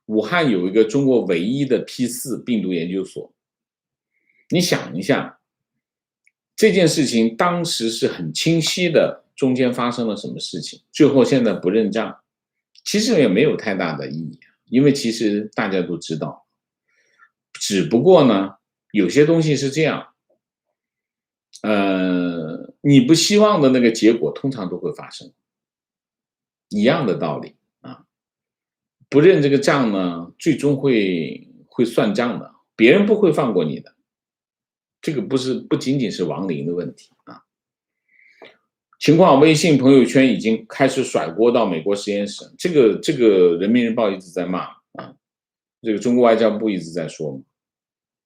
武汉有一个中国唯一的 P4 病毒研究所。你想一下，这件事情当时是很清晰的，中间发生了什么事情，最后现在不认账，其实也没有太大的意义，因为其实大家都知道，只不过呢，有些东西是这样，你不希望的那个结果通常都会发生，一样的道理啊。不认这个账呢，最终会算账的，别人不会放过你的。这个不仅仅是亡灵的问题啊。情况，微信朋友圈已经开始甩锅到美国实验室，这个人民日报一直在骂啊，这个中国外交部一直在说嘛。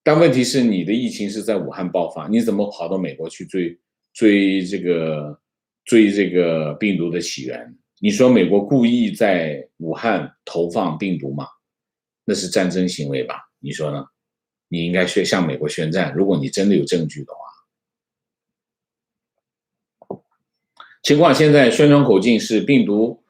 但问题是，你的疫情是在武汉爆发，你怎么跑到美国去追这个病毒的起源？你说美国故意在武汉投放病毒吗？那是战争行为吧？你说呢？你应该向美国宣战，如果你真的有证据的话。情况现在宣传口径是病毒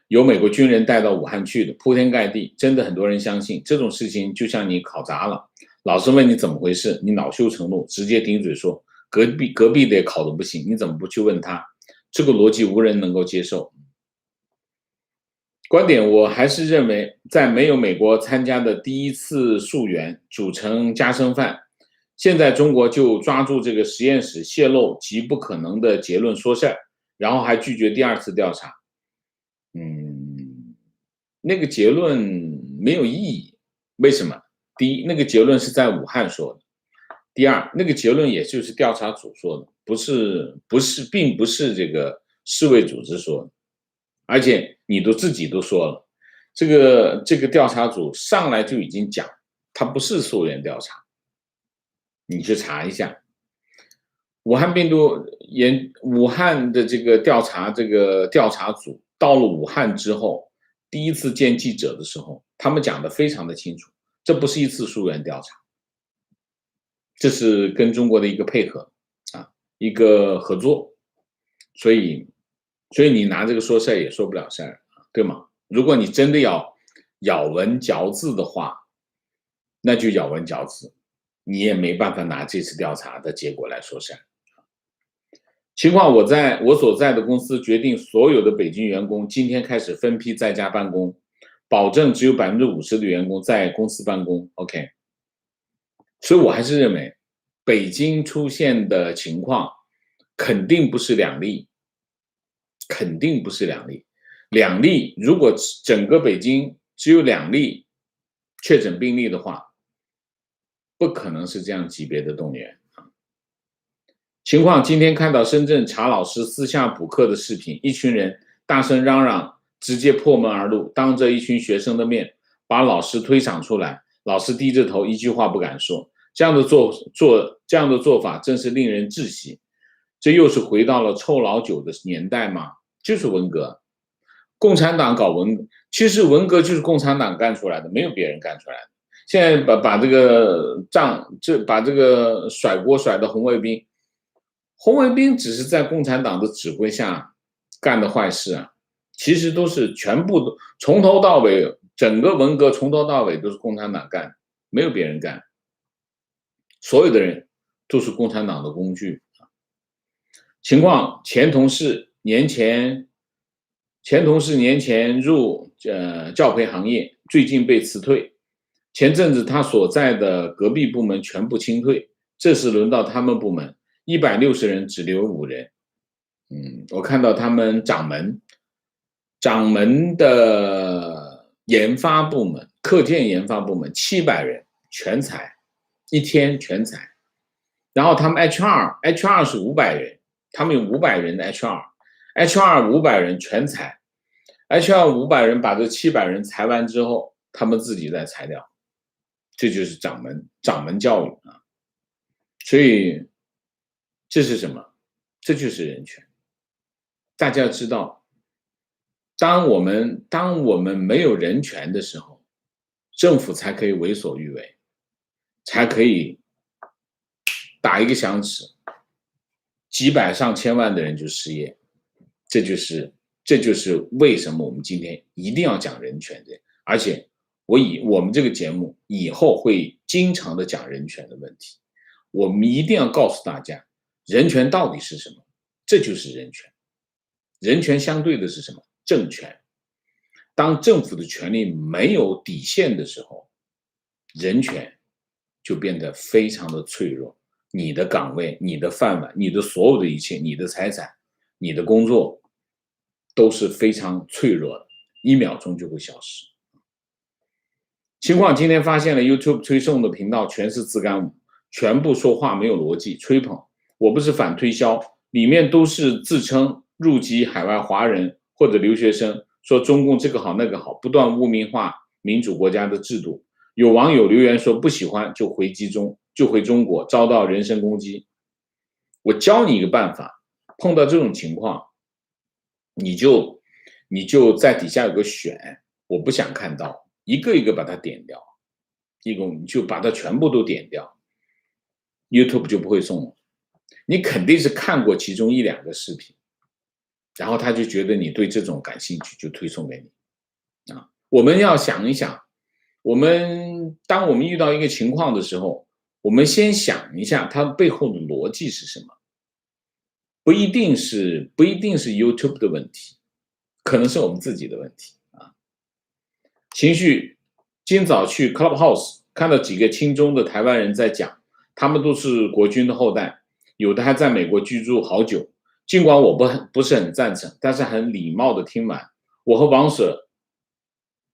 由美国军人带到武汉去的，铺天盖地，真的很多人相信这种事情，就像你考砸了，老师问你怎么回事，你恼羞成怒，直接顶嘴说隔壁的也考得不行，你怎么不去问他？这个逻辑无人能够接受。观点，我还是认为，在没有美国参加的第一次溯源组成加生犯，现在中国就抓住这个实验室泄露极不可能的结论说事儿，然后还拒绝第二次调查。那个结论没有意义。为什么？第一，那个结论是在武汉说的；第二，那个结论也就是调查组说的，并不是这个世卫组织说的。而且你自己都说了，这个调查组上来就已经讲，它不是溯源调查。你去查一下，武汉的这个调查组到了武汉之后，第一次见记者的时候，他们讲的非常的清楚，这不是一次溯源调查，这是跟中国的一个配合啊，一个合作，所以你拿这个说事儿也说不了事儿，对吗？如果你真的要咬文嚼字的话，那就咬文嚼字，你也没办法拿这次调查的结果来说事儿。情况，我所在的公司决定，所有的北京员工今天开始分批在家办公，保证只有50%的员工在公司办公。OK， 所以我还是认为，北京出现的情况肯定不是两例，肯定不是两例。两例，如果整个北京只有2例确诊病例的话，不可能是这样级别的动员啊。情况今天看到深圳查老师私下补课的视频，一群人大声嚷嚷，直接破门而入，当着一群学生的面把老师推搡出来，老师低着头一句话不敢说。这样的做法真是令人窒息。这又是回到了臭老九的年代吗？就是文革，共产党搞文革，其实文革就是共产党干出来的，没有别人干出来的。现在把这个把这个甩锅甩到红卫兵，红卫兵只是在共产党的指挥下干的坏事啊，其实都是全部都从头到尾，整个文革从头到尾都是共产党干，没有别人干，所有的人都是共产党的工具。情况前同事年前入教培行业，最近被辞退。前阵子他所在的隔壁部门全部清退，这时轮到他们部门160人只留5人。我看到他们掌门的研发部门，课件研发部门700人全裁，一天全裁。然后他们 HR 是500人。他们有500人的 HR 500人全裁 ，HR 500人把这700人裁完之后，他们自己再裁掉，这就是掌门教育啊！所以这是什么？这就是人权。大家要知道，当我们没有人权的时候，政府才可以为所欲为，才可以打一个响指。几百上千万的人就失业，这就是为什么我们今天一定要讲人权的，而且我们这个节目以后会经常的讲人权的问题，我们一定要告诉大家，人权到底是什么？这就是人权。人权相对的是什么？政权。当政府的权力没有底线的时候，人权就变得非常的脆弱。你的岗位、你的饭碗、你的所有的一切、你的财产、你的工作都是非常脆弱的，1秒钟就会消失。情况今天发现了 YouTube 推送的频道全是自干五，全部说话没有逻辑，吹捧。我不是反推销，里面都是自称入籍海外华人或者留学生，说中共这个好那个好，不断污名化民主国家的制度。有网友留言说不喜欢就回中国，遭到人身攻击。我教你一个办法，碰到这种情况，你就在底下有个选，我不想看到，一个一个把它点掉，一共你就把它全部都点掉 ，YouTube 就不会送了。你肯定是看过其中1、2个视频，然后他就觉得你对这种感兴趣，就推送给你啊。我们要想一想，当我们遇到一个情况的时候，我们先想一下它背后的逻辑是什么，不一定是 YouTube 的问题，可能是我们自己的问题啊。情绪，今早去 Clubhouse 看到几个亲中的台湾人在讲，他们都是国军的后代，有的还在美国居住好久。尽管我不是很赞成，但是很礼貌的听完。我和王 Sir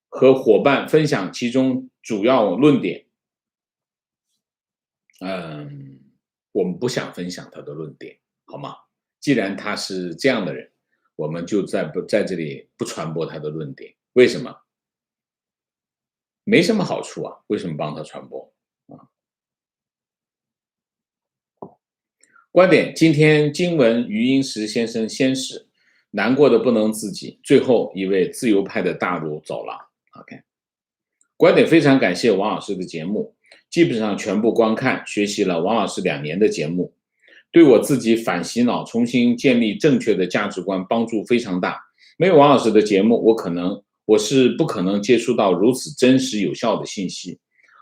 和伙伴分享其中主要论点。我们不想分享他的论点，好吗？既然他是这样的人，我们就在这里不传播他的论点。为什么？没什么好处啊，为什么帮他传播啊？观点：今天经文余英时先生先逝，难过的不能自己，最后一位自由派的大儒走了。OK， 观点非常感谢王老师的节目，基本上全部观看学习了王老师2年的节目，对我自己反洗脑、重新建立正确的价值观帮助非常大。没有王老师的节目，我是不可能接触到如此真实有效的信息。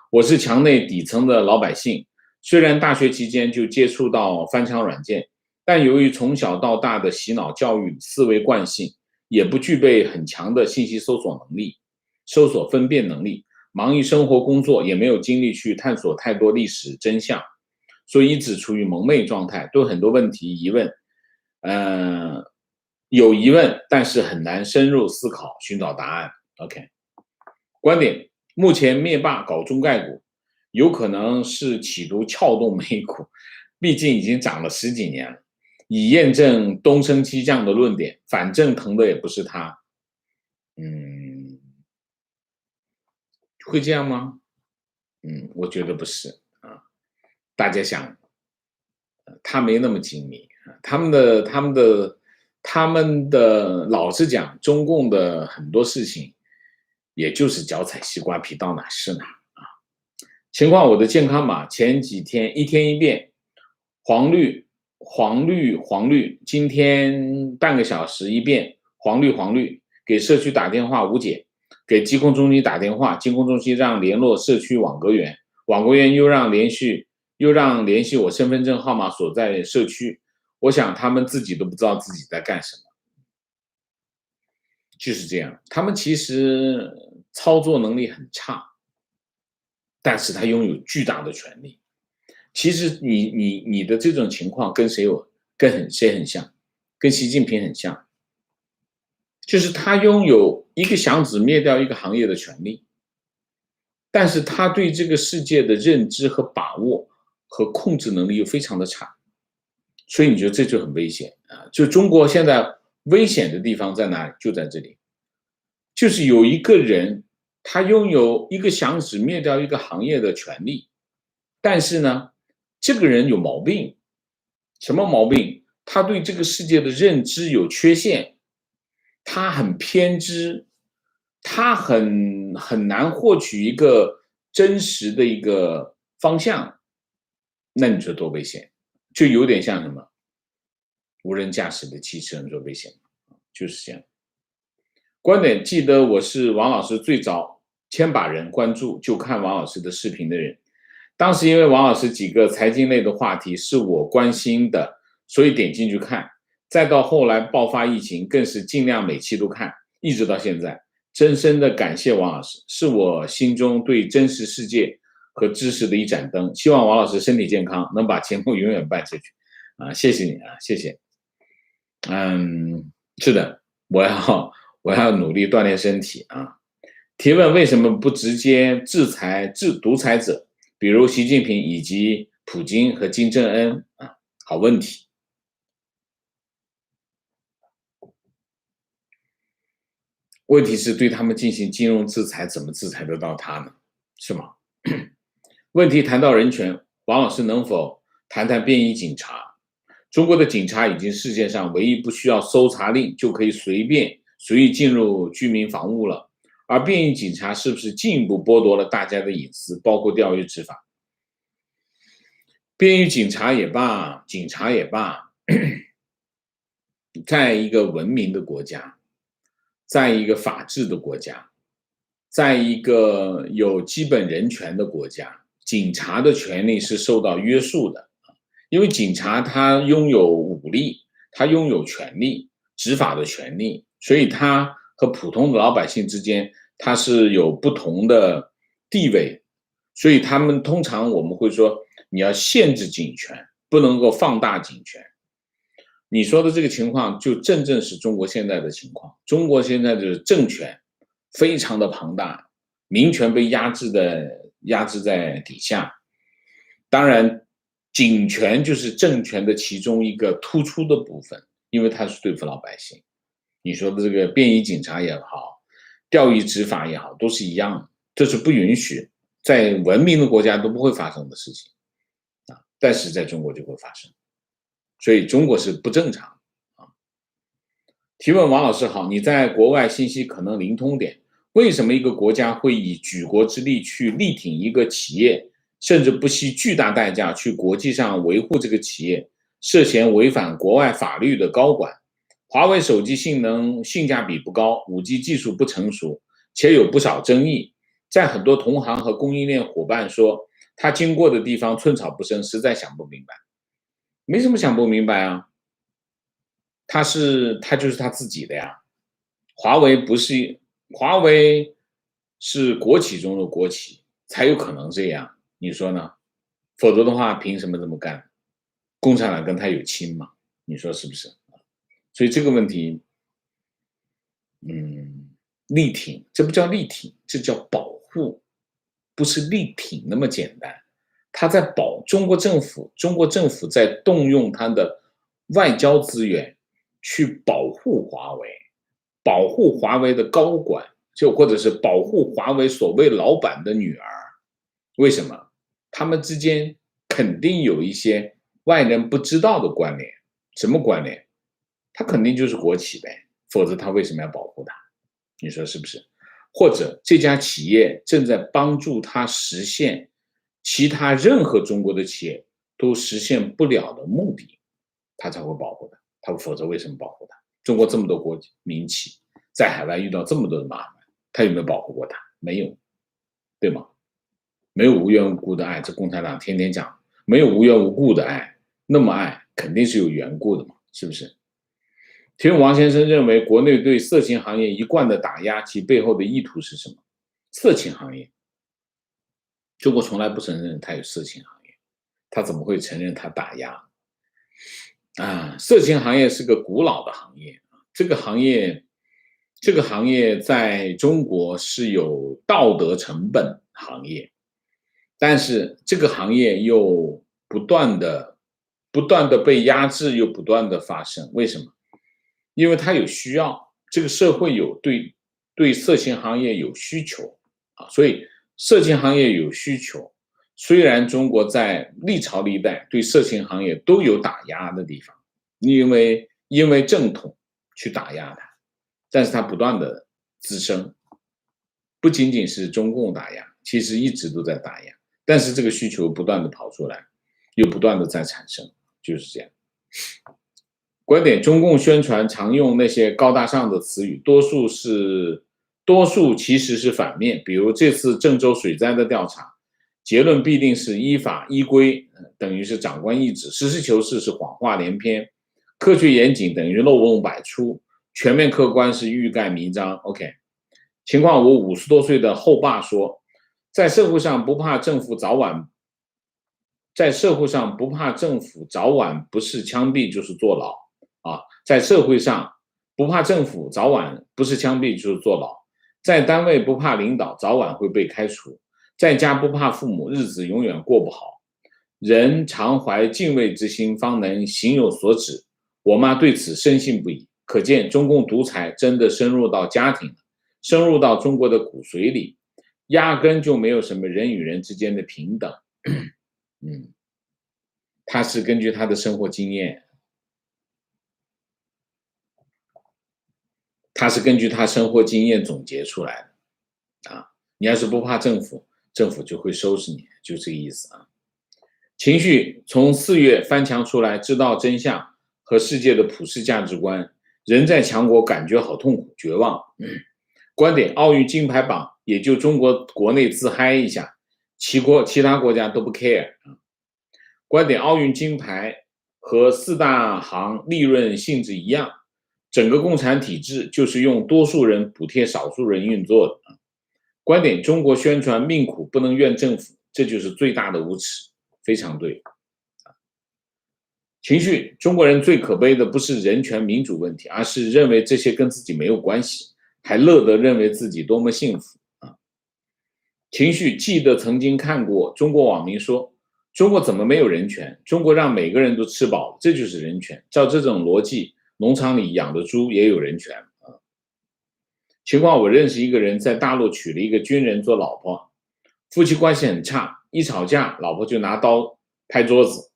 我是墙内底层的老百姓，虽然大学期间就接触到翻墙软件，但由于从小到大的洗脑教育思维惯性，也不具备很强的信息搜索能力、搜索分辨能力，忙于生活工作，也没有精力去探索太多历史真相，所以一直处于蒙昧状态，对很多问题疑问，有疑问，但是很难深入思考寻找答案。OK， 观点：目前灭霸搞中概股，有可能是企图撬动美股，毕竟已经涨了10几年了，以验证东升西降的论点，反正疼的也不是他。会这样吗？我觉得不是啊。大家想，他没那么精明啊，他们的，老实讲，中共的很多事情，也就是脚踩西瓜皮，到哪是哪。情况我的健康码前几天一天一变，黄绿黄绿黄绿，今天半个小时一变，黄绿黄绿，给社区打电话无解，给疾控中心打电话，疾控中心让联络社区网格员，网格员又让联系我身份证号码所在社区，我想他们自己都不知道自己在干什么。就是这样，他们其实操作能力很差，但是他拥有巨大的权力。其实你的这种情况跟谁很像？跟习近平很像，就是他拥有一个响指灭掉一个行业的权利，但是他对这个世界的认知和把握和控制能力又非常的差，所以你觉得这就很危险啊！就中国现在危险的地方在哪里？就在这里，就是有一个人他拥有一个响指灭掉一个行业的权利，但是呢，这个人有毛病，什么毛病？他对这个世界的认知有缺陷，他很偏执，他很难获取一个真实的一个方向。那你说多危险？就有点像什么无人驾驶的汽车，你说危险吗？就是这样。观点记得我是王老师最早千把人关注就看王老师的视频的人。当时因为王老师几个财经类的话题是我关心的，所以点进去看。再到后来爆发疫情，更是尽量每期都看，一直到现在。深深的感谢王老师，是我心中对真实世界和知识的一盏灯。希望王老师身体健康，能把节目永远办下去。谢谢你啊，谢谢。是的，我要努力锻炼身体啊。提问为什么不直接制裁独裁者，比如习近平以及普京和金正恩啊？好问题。问题是对他们进行金融制裁，怎么制裁得到他呢？是吗？问题谈到人权，王老师能否谈谈便衣警察？中国的警察已经世界上唯一不需要搜查令就可以随意进入居民房屋了，而便衣警察是不是进一步剥夺了大家的隐私，包括钓鱼执法？便衣警察也罢，警察也罢，在一个文明的国家，在一个法治的国家，在一个有基本人权的国家，警察的权利是受到约束的。因为警察他拥有武力，他拥有权力，执法的权利，所以他和普通的老百姓之间，他是有不同的地位。所以他们通常我们会说，你要限制警权，不能够放大警权。你说的这个情况，就正是中国现在的情况。中国现在的政权非常的庞大，民权被压制在底下。当然，警权就是政权的其中一个突出的部分，因为它是对付老百姓。你说的这个便衣警察也好，钓鱼执法也好，都是一样的，这是不允许，在文明的国家都不会发生的事情啊，但是在中国就会发生，所以中国是不正常啊。提问王老师好，你在国外信息可能灵通点，为什么一个国家会以举国之力去力挺一个企业，甚至不惜巨大代价去国际上维护这个企业，涉嫌违反国外法律的高管？华为手机性价比不高，5G 技术不成熟，且有不少争议。在很多同行和供应链伙伴说，他经过的地方寸草不生，实在想不明白。没什么想不明白啊，他就是他自己的呀。华为是国企中的国企，才有可能这样，你说呢？否则的话，凭什么这么干？共产党跟他有亲吗？你说是不是？所以这个问题，力挺，这不叫力挺，这叫保护。不是力挺那么简单，他在中国政府在动用他的外交资源去保护华为，保护华为的高管，或者是保护华为所谓老板的女儿。为什么？他们之间肯定有一些外人不知道的关联。什么关联？他肯定就是国企呗，否则他为什么要保护他？你说是不是？或者这家企业正在帮助他实现其他任何中国的企业都实现不了的目的，他才会保护他。他否则为什么保护他？中国这么多民企在海外遇到这么多的麻烦，他有没有保护过他？没有，对吗？没有无缘无故的爱，这共产党天天讲，没有无缘无故的爱，那么爱肯定是有缘故的嘛，是不是？请问王先生认为国内对色情行业一贯的打压，其背后的意图是什么？色情行业，中国从来不承认它有色情行业，他怎么会承认它打压？色情行业是个古老的行业，这个行业在中国是有道德成本行业，但是这个行业又不断的被压制，又不断的发生。为什么？因为它有需要，这个社会有对色情行业有需求所以色情行业有需求。虽然中国在历朝历代对色情行业都有打压的地方，因为正统去打压它，但是它不断的滋生，不仅仅是中共打压，其实一直都在打压，但是这个需求不断的跑出来，又不断的在产生，就是这样。观点：中共宣传常用那些高大上的词语，多数其实是反面。比如这次郑州水灾的调查，结论必定是依法依规，等于是长官意志；实事求是是谎话连篇；科学严谨等于漏洞百出；全面客观是欲盖弥彰。OK， 情况我50多岁的后爸说，在社会上不怕政府早晚不是枪毙就是坐牢。在社会上不怕政府早晚不是枪毙就是坐牢，在单位不怕领导早晚会被开除，在家不怕父母日子永远过不好。人常怀敬畏之心，方能行有所指。我妈对此深信不疑，可见中共独裁真的深入到家庭了，深入到中国的骨髓里，压根就没有什么人与人之间的平等。他是根据他的生活经验，他是根据他生活经验总结出来的你要是不怕政府，政府就会收拾你，就这个意思情绪从4月翻墙出来，知道真相和世界的普世价值观，人在强国感觉好痛苦绝望。观点：奥运金牌榜也就中国国内自嗨一下，其他国家都不 care。观点：奥运金牌和4大行利润性质一样，整个共产体制就是用多数人补贴少数人运作的。观点：中国宣传命苦不能怨政府，这就是最大的无耻，非常对。情绪：中国人最可悲的不是人权民主问题，而是认为这些跟自己没有关系，还乐得认为自己多么幸福情绪：记得曾经看过中国网民说，中国怎么没有人权？中国让每个人都吃饱，这就是人权。照这种逻辑，农场里养的猪也有人权情况：我认识一个人在大陆娶了一个军人做老婆，夫妻关系很差，一吵架老婆就拿刀拍桌子，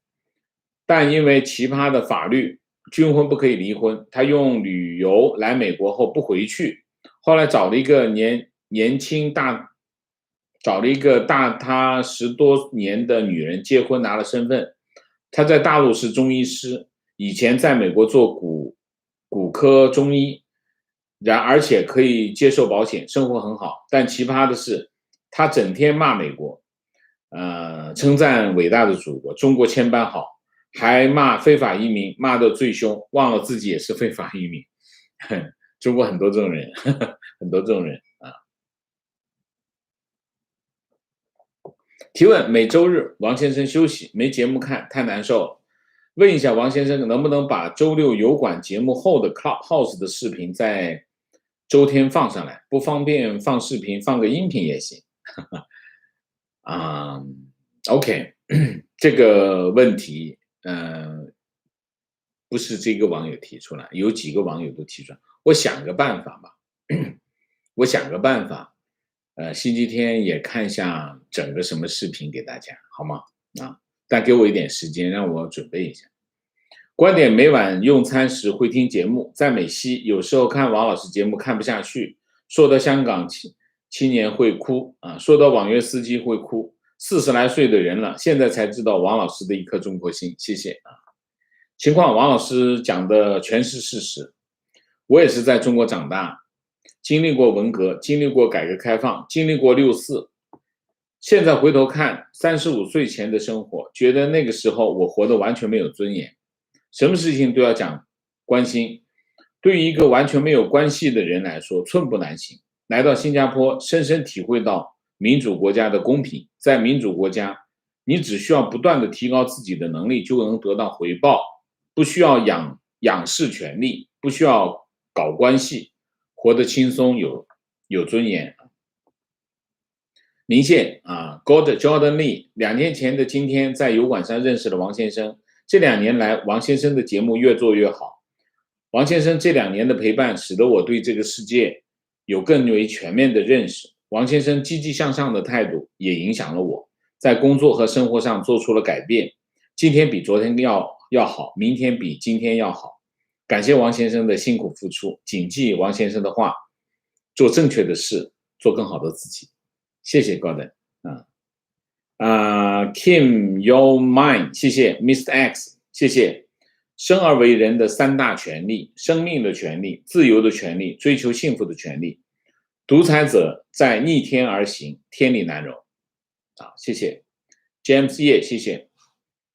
但因为奇葩的法律，军婚不可以离婚，他用旅游来美国后不回去，后来找了一个大他10多年的女人结婚，拿了身份。他在大陆是中医师，以前在美国做骨科中医，而且可以接受保险，生活很好。但奇葩的是，他整天骂美国，称赞伟大的祖国，中国千般好，还骂非法移民，骂得最凶，忘了自己也是非法移民。中国很多这种人，很多这种人提问：每周日王先生休息，没节目看，太难受了。问一下王先生，能不能把周六油管节目后的 Clubhouse 的视频在周天放上来？不方便放视频，放个音频也行。OK， 这个问题，不是这个网友提出来，有几个网友都提出来。我想个办法吧，我想个办法，星期天也看一下整个什么视频给大家，好吗？但给我一点时间，让我准备一下。观点每晚用餐时会听节目，在美西有时候看王老师节目看不下去，说到香港青年会哭说到网约司机会哭，40来岁的人了，现在才知道王老师的一颗中国心，谢谢情况王老师讲的全是事实，我也是在中国长大，经历过文革，经历过改革开放，经历过6·4，现在回头看35岁前的生活，觉得那个时候我活得完全没有尊严，什么事情都要讲关心。对于一个完全没有关系的人来说，寸步难行。来到新加坡，深深体会到民主国家的公平。在民主国家，你只需要不断的提高自己的能力，就能得到回报，不需要仰视权力，不需要搞关系，活得轻松有尊严。明线Jordan Lee 2年前的今天在油管上认识了王先生，这2年来王先生的节目越做越好。王先生这2年的陪伴使得我对这个世界有更为全面的认识。王先生积极向上的态度也影响了我，在工作和生活上做出了改变。今天比昨天要好，明天比今天要好。感谢王先生的辛苦付出，谨记王先生的话，做正确的事，做更好的自己。谢谢 Gordon Kim Your Mind 谢谢 Mr. X 谢谢。生而为人的3大权利：生命的权利、自由的权利、追求幸福的权利。独裁者在逆天而行，天理难容。谢谢 James 叶，谢谢。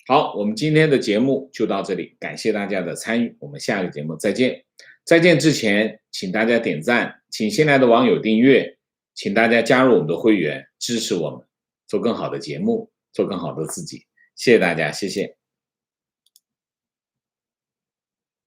好，我们今天的节目就到这里，感谢大家的参与，我们下个节目再见。再见之前，请大家点赞，请新来的网友订阅，请大家加入我们的会员，支持我们做更好的节目，做更好的自己。谢谢大家，谢谢。